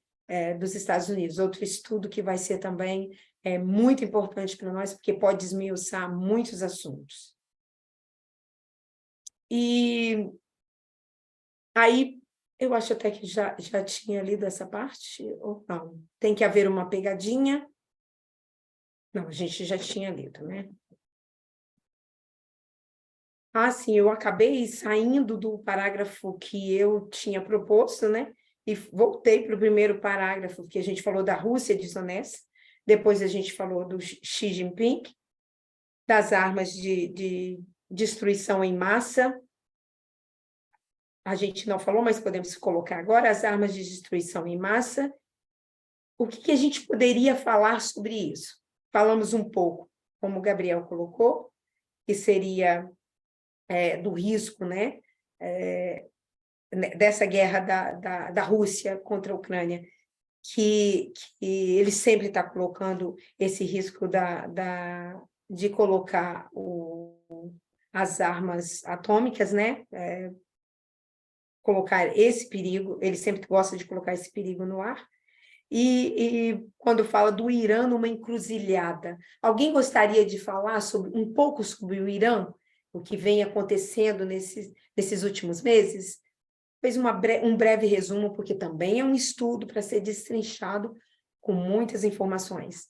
dos Estados Unidos. Outro estudo que vai ser também muito importante para nós, porque pode esmiuçar muitos assuntos. E aí, eu acho até que já tinha lido essa parte, ou não? Tem que haver uma pegadinha. Não, a gente já tinha lido, né? Sim, eu acabei saindo do parágrafo que eu tinha proposto, né? E voltei para o primeiro parágrafo, que a gente falou da Rússia desonesta, depois a gente falou do Xi Jinping, das armas de destruição em massa. A gente não falou, mas podemos colocar agora as armas de destruição em massa. O que a gente poderia falar sobre isso? Falamos um pouco, como o Gabriel colocou, que seria do risco, né, dessa guerra da Rússia contra a Ucrânia, que ele sempre está colocando esse risco de colocar as armas atômicas, né, colocar esse perigo, ele sempre gosta de colocar esse perigo no ar. E quando fala do Irã numa encruzilhada, alguém gostaria de falar um pouco sobre o Irã, o que vem acontecendo nesses últimos meses? Fez um breve resumo, porque também é um estudo para ser destrinchado com muitas informações.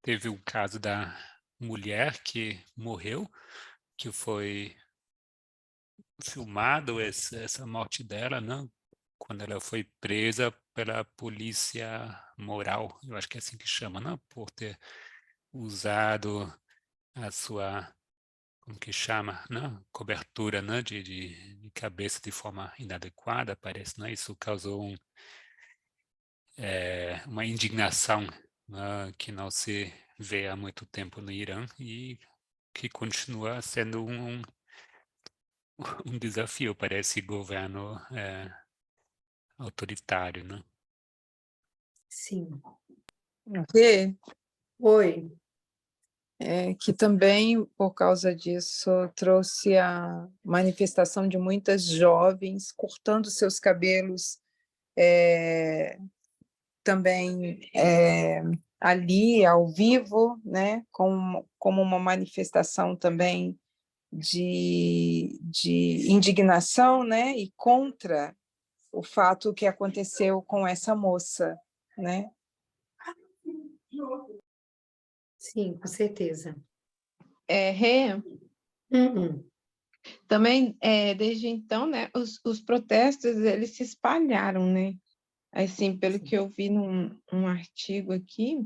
Teve o caso da mulher que morreu, que foi filmado essa morte dela, né? Quando ela foi presa pela polícia moral, eu acho que é assim que chama, né? Por ter usado a sua, como que chama, né? Cobertura, né? De cabeça de forma inadequada, parece, né? Isso causou uma indignação, né? Que não se vê há muito tempo no Irã e que continua sendo um desafio para esse governo autoritário, né? Sim. Rê, Oi. que também, por causa disso, trouxe a manifestação de muitas jovens cortando seus cabelos também ali, ao vivo, né, como uma manifestação também de indignação, né, e contra o fato que aconteceu com essa moça, né? Sim, com certeza. Rê, Uhum. também, desde então, né, os protestos, eles se espalharam, né? Assim, pelo que eu vi num artigo aqui,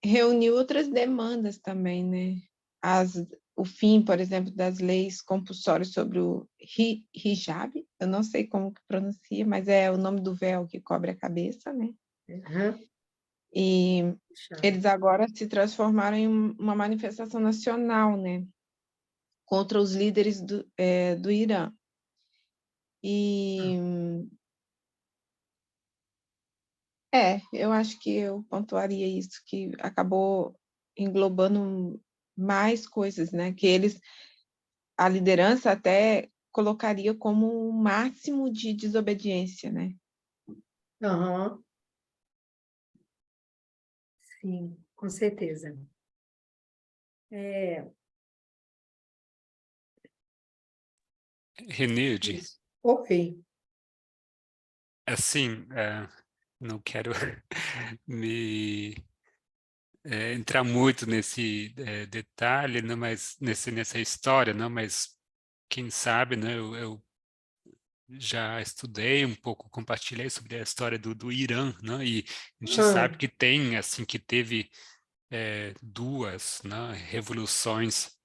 reuniu outras demandas também, né? O fim, por exemplo, das leis compulsórias sobre o hijab, eu não sei como que pronuncia, mas é o nome do véu que cobre a cabeça, né? Uhum. E Deixa- eles agora se transformaram em uma manifestação nacional, né? Contra os líderes do Irã. E eu acho que eu pontuaria isso, que acabou englobando mais coisas, né? Que a liderança até colocaria como o máximo de desobediência, né? Aham. Sim, com certeza. É, Renilde, isso. Oi. assim, não quero me entrar muito nesse detalhe, né, mas nessa história, né, mas quem sabe, né, eu já estudei um pouco, compartilhei sobre a história do Irã, né, e a gente Ah, sabe que tem, assim, que teve duas, né, revoluções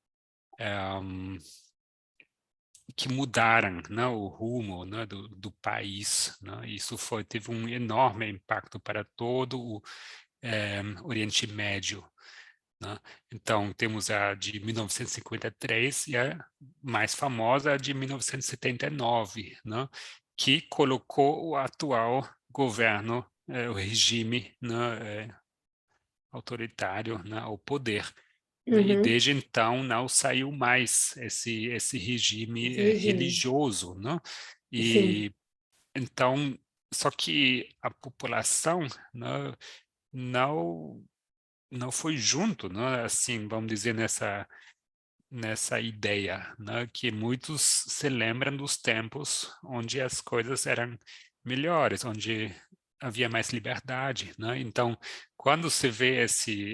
que mudaram, né, o rumo, né, do país, né? Isso teve um enorme impacto para todo o Oriente Médio, né? Então, temos a de 1953 e a mais famosa, a de 1979, né? Que colocou o atual governo, o regime, né, autoritário, né, ao poder, né? E uhum. desde então não saiu mais esse regime Esse regime. religioso, né? Sim, E então, só que a população, né, não não foi junto, né? Assim, vamos dizer nessa ideia, né? Que muitos se lembram dos tempos onde as coisas eram melhores, onde havia mais liberdade, né? Então, quando se vê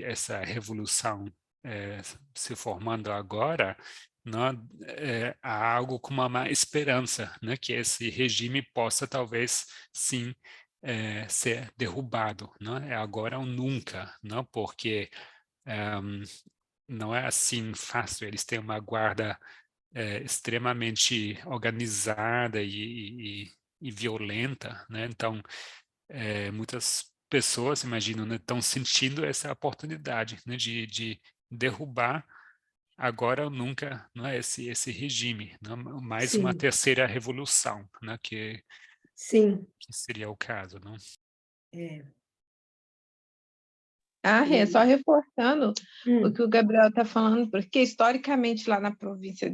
essa revolução eh, se formando agora, né, há algo como uma esperança, né? Que esse regime possa talvez sim ser derrubado, né? É agora ou nunca, né? Porque não é assim fácil. Eles têm uma guarda extremamente organizada e violenta, né? Então, muitas pessoas, imagino, né, estão sentindo essa oportunidade, né, de derrubar agora ou nunca, né, esse regime, né? Mais uma sim, terceira revolução, né, sim. que seria o caso, não? É. Só E, reforçando o que hum, o Gabriel está falando, porque historicamente lá na província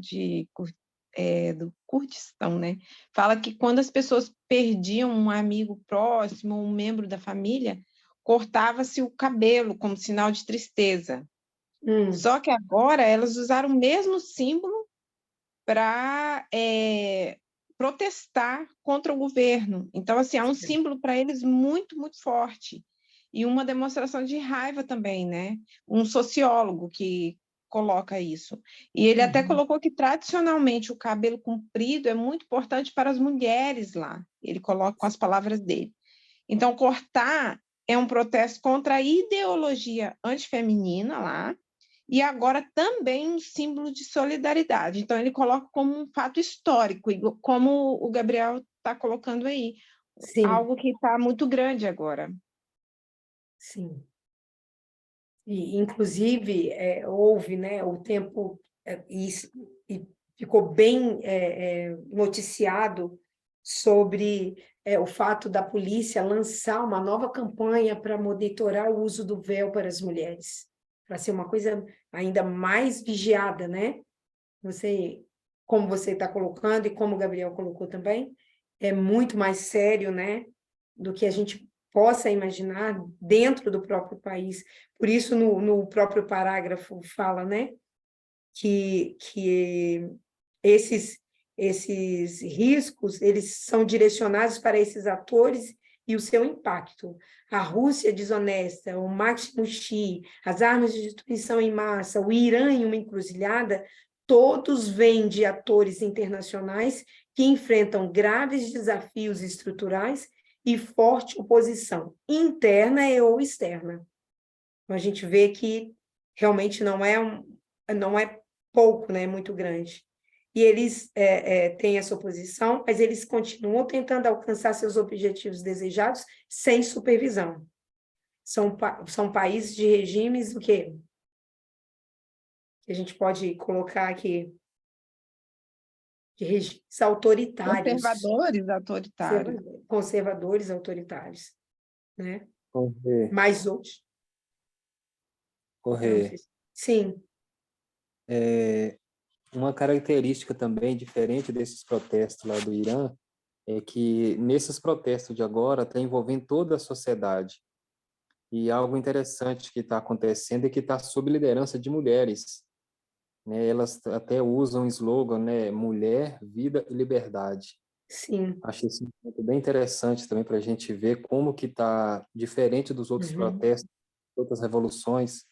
do Kurdistão, né, fala que quando as pessoas perdiam um amigo próximo, um membro da família, cortava-se o cabelo como sinal de tristeza. hum, Só que agora elas usaram o mesmo símbolo para protestar contra o governo. Então, assim, é um símbolo para eles muito, muito forte. E uma demonstração de raiva também, né? Um sociólogo que coloca isso. E ele até colocou que, tradicionalmente, o cabelo comprido é muito importante para as mulheres lá. Ele coloca com as palavras dele. Então, cortar é um protesto contra a ideologia antifeminina lá, e agora também um símbolo de solidariedade. Então, ele coloca como um fato histórico, como o Gabriel está colocando aí, Sim, algo que está muito grande agora. sim. E, inclusive, houve, né, o tempo, e ficou bem noticiado sobre o fato da polícia lançar uma nova campanha para monitorar o uso do véu para as mulheres, para ser uma coisa ainda mais vigiada, né? Como você está colocando e como o Gabriel colocou também, é muito mais sério, né, do que a gente possa imaginar dentro do próprio país. Por isso, no próprio parágrafo fala, né, que esses riscos, eles são direcionados para esses atores e o seu impacto. A Rússia desonesta, o Maximum Xi, as armas de destruição em massa, o Irã em uma encruzilhada, todos vêm de atores internacionais que enfrentam graves desafios estruturais e forte oposição, interna ou externa. Então, a gente vê que realmente não é pouco, né? É muito grande. E eles têm essa oposição, mas eles continuam tentando alcançar seus objetivos desejados sem supervisão. São países de regimes, o quê? Que a gente pode colocar aqui, de regimes autoritários. Conservadores autoritários, né? Mas hoje. Sim. Uma característica também diferente desses protestos lá do Irã é que nesses protestos de agora está envolvendo toda a sociedade. E algo interessante que está acontecendo é que está sob liderança de mulheres, né? Elas até usam o slogan, né? Mulher, vida e liberdade. Sim. Acho isso bem interessante também para a gente ver como que está diferente dos outros protestos, outras revoluções,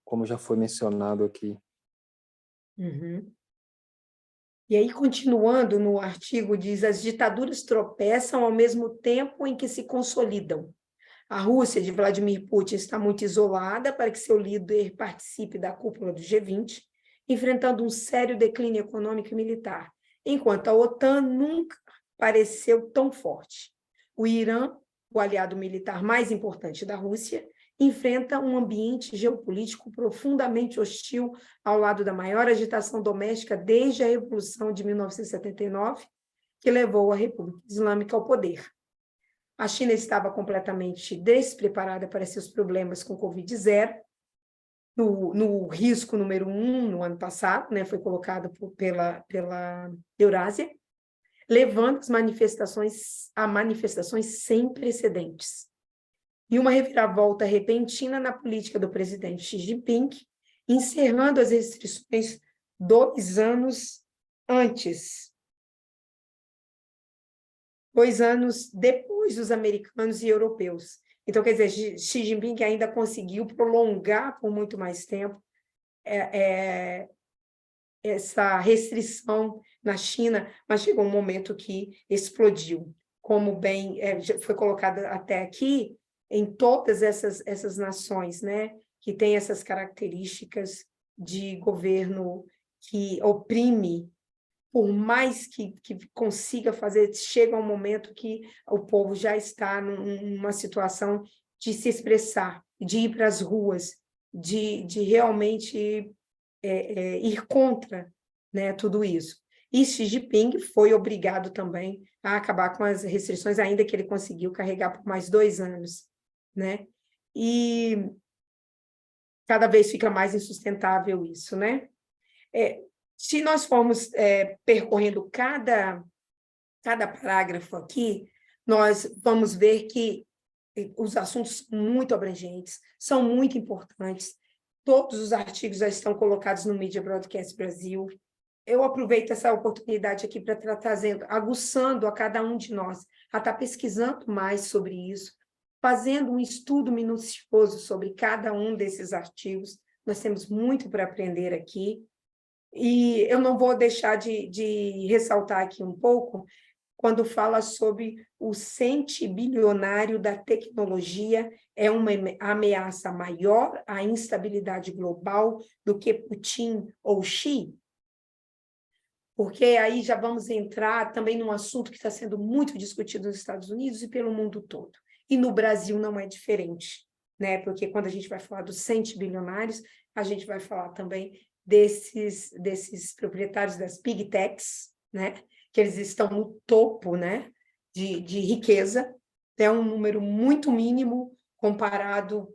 como já foi mencionado aqui. E aí, continuando no artigo, diz: as ditaduras tropeçam ao mesmo tempo em que se consolidam. A Rússia, de Vladimir Putin, está muito isolada para que seu líder participe da cúpula do G20, enfrentando um sério declínio econômico e militar, enquanto a OTAN nunca pareceu tão forte. O Irã, o aliado militar mais importante da Rússia, enfrenta um ambiente geopolítico profundamente hostil ao lado da maior agitação doméstica desde a Revolução de 1979, que levou a República Islâmica ao poder. A China estava completamente despreparada para seus problemas com Covid-0, no risco número 1 no ano passado, né, foi colocado pela Eurásia, levando a manifestações sem precedentes. E uma reviravolta repentina na política do presidente Xi Jinping, encerrando as restrições 2 anos antes. 2 anos depois dos americanos e europeus. Então, quer dizer, Xi Jinping ainda conseguiu prolongar por muito mais tempo essa restrição na China, mas chegou um momento que explodiu. Como bem foi colocado até aqui, em todas essas nações, né, que têm essas características de governo que oprime, por mais que consiga fazer, chega um momento que o povo já está numa situação de se expressar, de ir para as ruas, de realmente ir contra, né, tudo isso. E Xi Jinping foi obrigado também a acabar com as restrições, ainda que ele conseguiu carregar por mais 2 anos, né? E cada vez fica mais insustentável isso, né? Se nós formos percorrendo cada parágrafo aqui, nós vamos ver que os assuntos são muito abrangentes, são muito importantes. Todos os artigos já estão colocados no Media Broadcast Brasil. Eu aproveito essa oportunidade aqui para estar trazendo, aguçando a cada um de nós a estar pesquisando mais sobre isso, fazendo um estudo minucioso sobre cada um desses artigos, nós temos muito para aprender aqui, e eu não vou deixar de ressaltar aqui um pouco, quando fala sobre o centibilionário da tecnologia, é uma ameaça maior à instabilidade global do que Putin ou Xi? Porque aí já vamos entrar também num assunto que está sendo muito discutido nos Estados Unidos e pelo mundo todo. E no Brasil não é diferente, né? Porque quando a gente vai falar dos centibilionários, a gente vai falar também desses proprietários das big techs, né? Que eles estão no topo, né? de riqueza, é um número muito mínimo comparado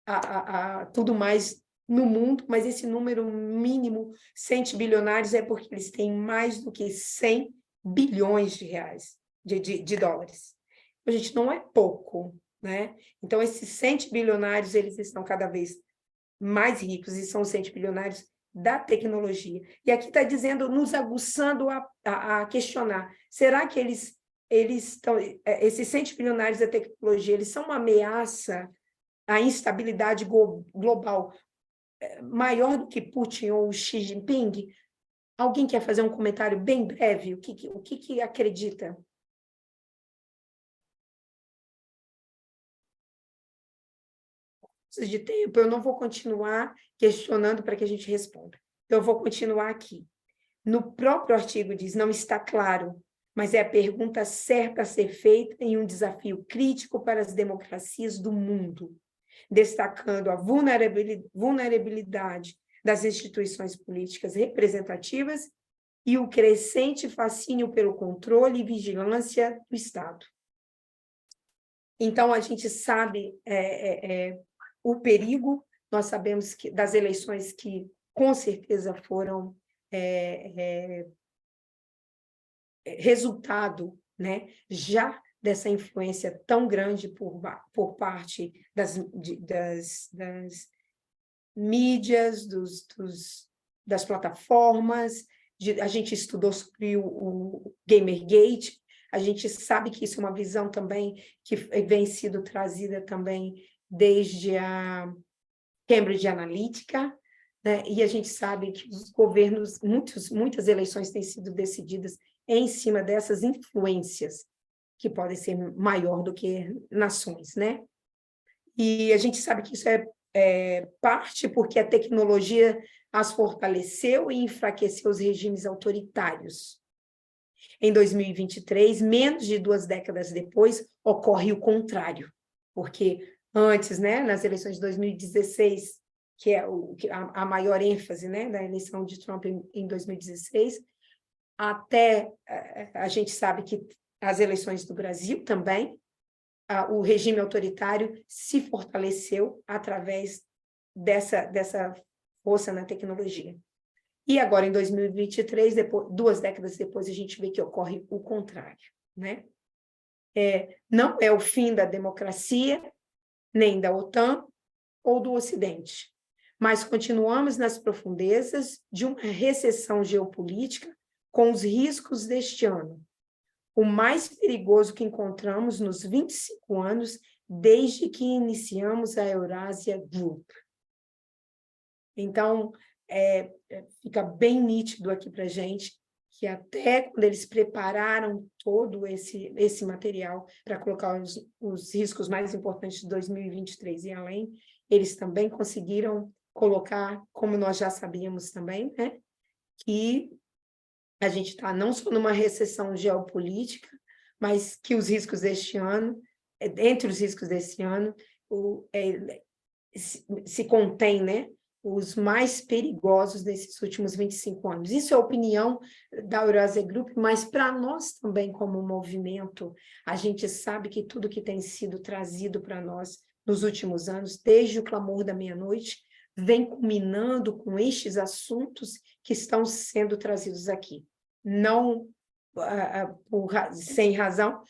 a tudo mais no mundo, mas esse número mínimo, 100 bilionários, é porque eles têm mais do que 100 bilhões de reais, de dólares. A gente não é pouco, né? Então, esses 100 bilionários, eles estão cada vez mais ricos, e são os 100 bilionários da tecnologia. E aqui está dizendo, nos aguçando a questionar, será que eles estão, esses 100 bilionários da tecnologia, eles são uma ameaça à instabilidade global maior do que Putin ou Xi Jinping? Alguém quer fazer um comentário bem breve? O que acredita? De tempo, eu não vou continuar questionando para que a gente responda. Então, eu vou continuar aqui. No próprio artigo diz, não está claro, mas é a pergunta certa a ser feita em um desafio crítico para as democracias do mundo, destacando a vulnerabilidade das instituições políticas representativas e o crescente fascínio pelo controle e vigilância do Estado. Então, a gente sabe o perigo, nós sabemos que das eleições que, com certeza, foram resultado, né, já dessa influência tão grande por parte das mídias, das plataformas. A gente estudou sobre o Gamergate, a gente sabe que isso é uma visão também que vem sido trazida também desde a Cambridge Analytica, né? E a gente sabe que os governos, muitas eleições têm sido decididas em cima dessas influências, que podem ser maior do que nações, né? E a gente sabe que isso é parte porque a tecnologia as fortaleceu e enfraqueceu os regimes autoritários. Em 2023, menos de 2 décadas depois, ocorre o contrário, porque antes, né, nas eleições de 2016, que é a maior ênfase, né, da eleição de Trump em 2016, até a gente sabe que as eleições do Brasil também, o regime autoritário se fortaleceu através dessa força na tecnologia. E agora, em 2023, 2 décadas depois, a gente vê que ocorre o contrário, né? Não é o fim da democracia, nem da OTAN ou do Ocidente, mas continuamos nas profundezas de uma recessão geopolítica com os riscos deste ano, o mais perigoso que encontramos nos 25 anos desde que iniciamos a Eurasia Group. Então, fica bem nítido aqui para a gente que até quando eles prepararam todo esse material para colocar os riscos mais importantes de 2023 e além, eles também conseguiram colocar, como nós já sabíamos também, né, que a gente está não só numa recessão geopolítica, mas que os riscos deste ano, entre os riscos desse ano, se contém, né, os mais perigosos desses últimos 25 anos. Isso é a opinião da Eurasia Group, mas para nós também, como movimento, a gente sabe que tudo que tem sido trazido para nós nos últimos anos, desde o clamor da meia-noite, vem culminando com estes assuntos que estão sendo trazidos aqui. Não sem razão,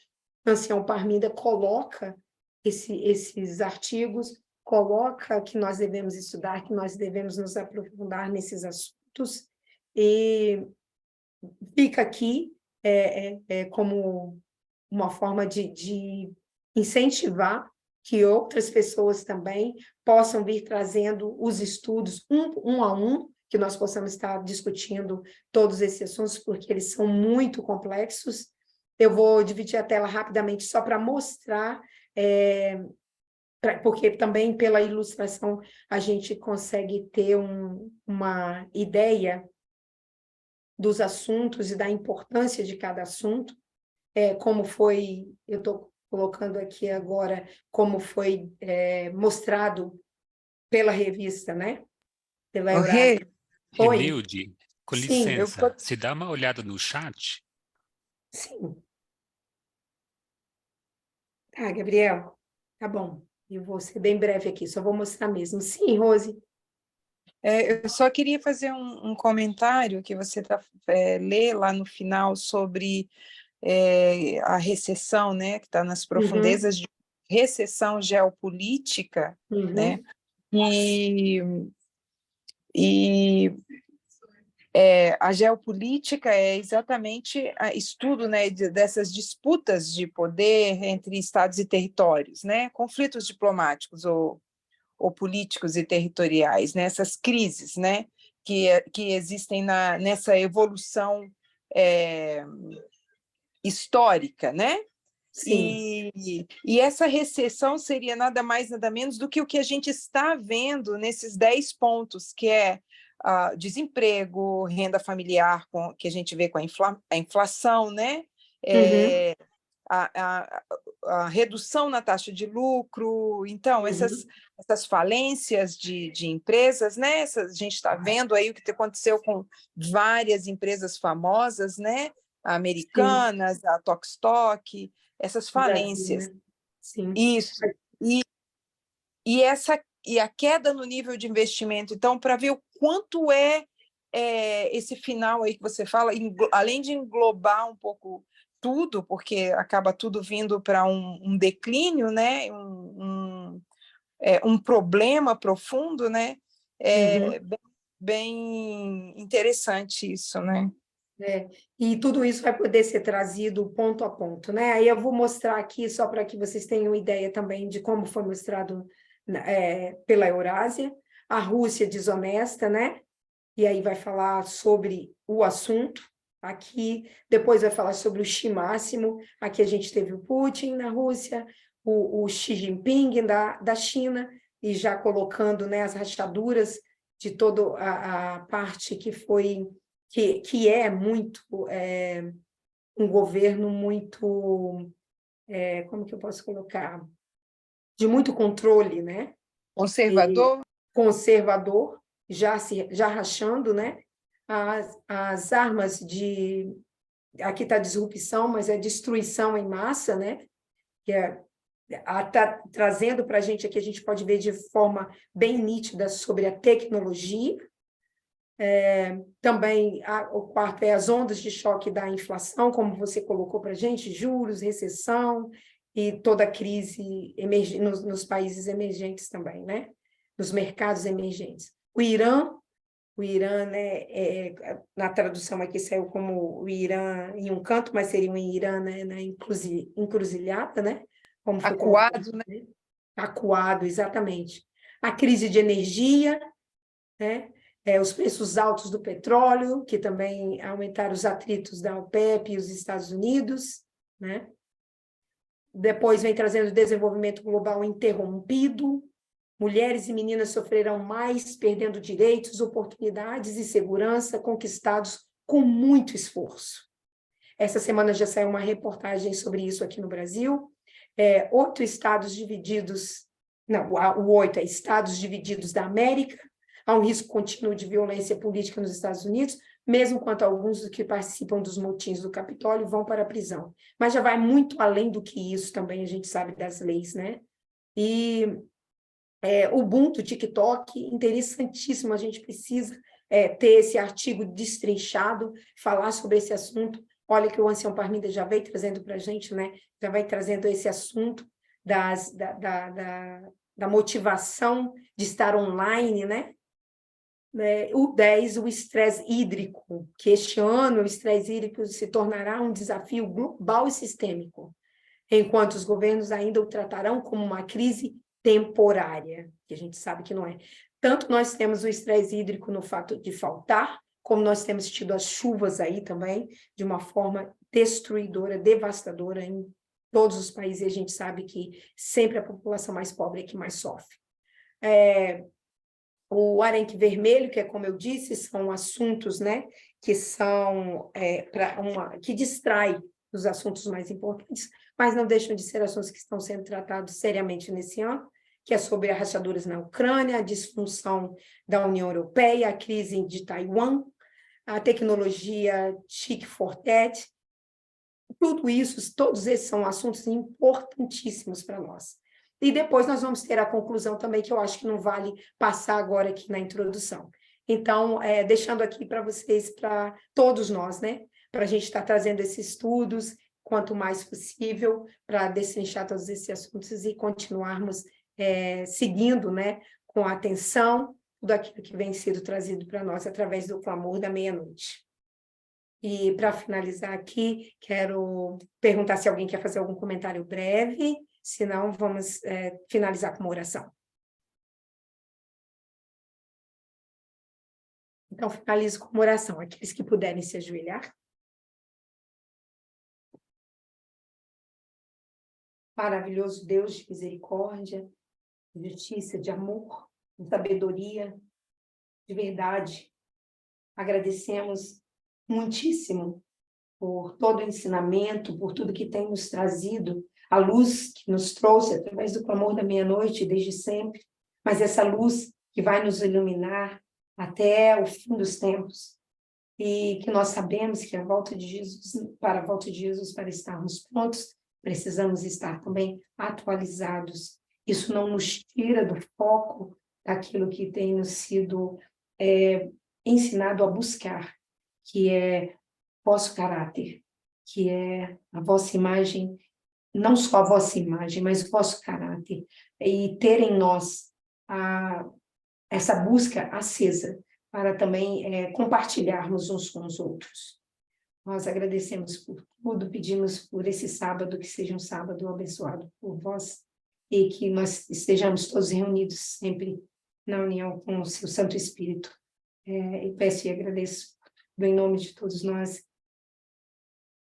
Ancião Parminda coloca esses artigos, coloca que nós devemos estudar, que nós devemos nos aprofundar nesses assuntos, e fica aqui como uma forma de incentivar que outras pessoas também possam vir trazendo os estudos um a um, que nós possamos estar discutindo todos esses assuntos, porque eles são muito complexos. Eu vou dividir a tela rapidamente só para mostrar, porque também pela ilustração a gente consegue ter uma ideia dos assuntos e da importância de cada assunto, como foi, eu estou colocando aqui agora, como foi mostrado pela revista, né? Pela Eurásia. Oi, Emilde, com sim, licença, se dá uma olhada no chat. sim. Tá, Gabriel, tá bom. Eu vou ser bem breve aqui, só vou mostrar mesmo. Sim, Rose. Eu só queria fazer um comentário que você lê lá no final sobre a recessão, né, que está nas profundezas de recessão geopolítica, né, e a geopolítica é exatamente estudo, né, dessas disputas de poder entre estados e territórios, né, conflitos diplomáticos ou políticos e territoriais, né, essas crises, né, que existem nessa evolução histórica, né? Sim. E essa recessão seria nada mais, nada menos do que o que a gente está vendo nesses 10 pontos, que é desemprego, renda familiar, que a gente vê com a inflação, né? A redução na taxa de lucro. Então, essas falências de empresas, né? A gente está vendo aí o que aconteceu com várias empresas famosas, né? Americanas, a Tokstok, essas falências. Brasil, né? Sim. Isso. E a queda no nível de investimento. Então, para ver o quanto esse final aí que você fala, além de englobar um pouco tudo, porque acaba tudo vindo para um declínio, né? Um problema profundo, né? Bem interessante isso, né? E tudo isso vai poder ser trazido ponto a ponto, né? Aí eu vou mostrar aqui, só para que vocês tenham ideia também de como foi mostrado pela Eurásia, a Rússia desonesta, né? E aí vai falar sobre o assunto, aqui, depois vai falar sobre o Xi máximo, aqui a gente teve o Putin na Rússia, o Xi Jinping da China, e já colocando, né, as rachaduras de toda a parte que foi... que é muito um governo muito, como que eu posso colocar? De muito controle, né? Conservador? Conservador, já rachando, né? As armas aqui está disrupção, mas é destruição em massa, né? Que está trazendo para a gente aqui, a gente pode ver de forma bem nítida sobre a tecnologia. Também o quarto é as ondas de choque da inflação, como você colocou para a gente, juros, recessão e toda a crise nos países emergentes também, né? Nos mercados emergentes. O Irã, né, na tradução aqui saiu como o Irã em um canto, mas seria um Irã, né, na encruzilhada, né? Como foi acuado, né? Acuado, exatamente. A crise de energia, né? Os preços altos do petróleo, que também aumentaram os atritos da OPEP e os Estados Unidos, né? Depois vem trazendo o desenvolvimento global interrompido, mulheres e meninas sofrerão mais, perdendo direitos, oportunidades e segurança conquistados com muito esforço. Essa semana já saiu uma reportagem sobre isso aqui no Brasil. 8 estados divididos... Não, o 8 é Estados Divididos da América. Há um risco contínuo de violência política nos Estados Unidos, mesmo quanto alguns dos que participam dos motins do Capitólio vão para a prisão. Mas já vai muito além do que isso também, a gente sabe das leis, né? E o Ubuntu, TikTok, interessantíssimo, a gente precisa ter esse artigo destrinchado, falar sobre esse assunto. Olha que o Ancião Parminda já veio trazendo para a gente, né? Já vai trazendo esse assunto da motivação de estar online, né? O 10, o estresse hídrico, que este ano o estresse hídrico se tornará um desafio global e sistêmico. enquanto os governos ainda o tratarão como uma crise temporária, que a gente sabe que não é. Tanto nós temos o estresse hídrico no fato de faltar, como nós temos tido as chuvas aí também, de uma forma destruidora, devastadora em todos os países, e a gente sabe que sempre a população mais pobre é que mais sofre. O arenque vermelho, que é como eu disse, são assuntos, né, que são que distrai dos assuntos mais importantes, mas não deixam de ser assuntos que estão sendo tratados seriamente nesse ano, que é sobre as rachaduras na Ucrânia, a disfunção da União Europeia, a crise de Taiwan, a tecnologia Chic Fortet, tudo isso, todos esses são assuntos importantíssimos para nós. E depois nós vamos ter a conclusão também, que eu acho que não vale passar agora aqui na introdução. Então, deixando aqui para vocês, para todos nós, né? Para a gente estar trazendo esses estudos, quanto mais possível, para destrinchar todos esses assuntos e continuarmos seguindo, né, com atenção, tudo aquilo que vem sendo trazido para nós através do clamor da meia-noite. E, para finalizar aqui, quero perguntar se alguém quer fazer algum comentário breve, senão vamos finalizar com uma oração. Então, finalizo com uma oração. Aqueles que puderem se ajoelhar. Maravilhoso Deus de misericórdia, de justiça, de amor, de sabedoria, de verdade. Agradecemos muitíssimo por todo o ensinamento, por tudo que tem nos trazido, a luz que nos trouxe através do clamor da meia-noite desde sempre, mas essa luz que vai nos iluminar até o fim dos tempos, e que nós sabemos que para a volta de Jesus, para estarmos prontos, precisamos estar também atualizados. Isso não nos tira do foco daquilo que tem nos sido ensinado a buscar, que é vosso caráter, que é a vossa imagem, não só a vossa imagem, mas o vosso caráter, e ter em nós essa busca acesa para também compartilharmos uns com os outros. Nós agradecemos por tudo, pedimos por esse sábado, que seja um sábado abençoado por vós, e que nós estejamos todos reunidos sempre na união com o seu Santo Espírito. E peço e agradeço em nome de todos nós,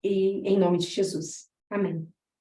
e em nome de Jesus. Amém.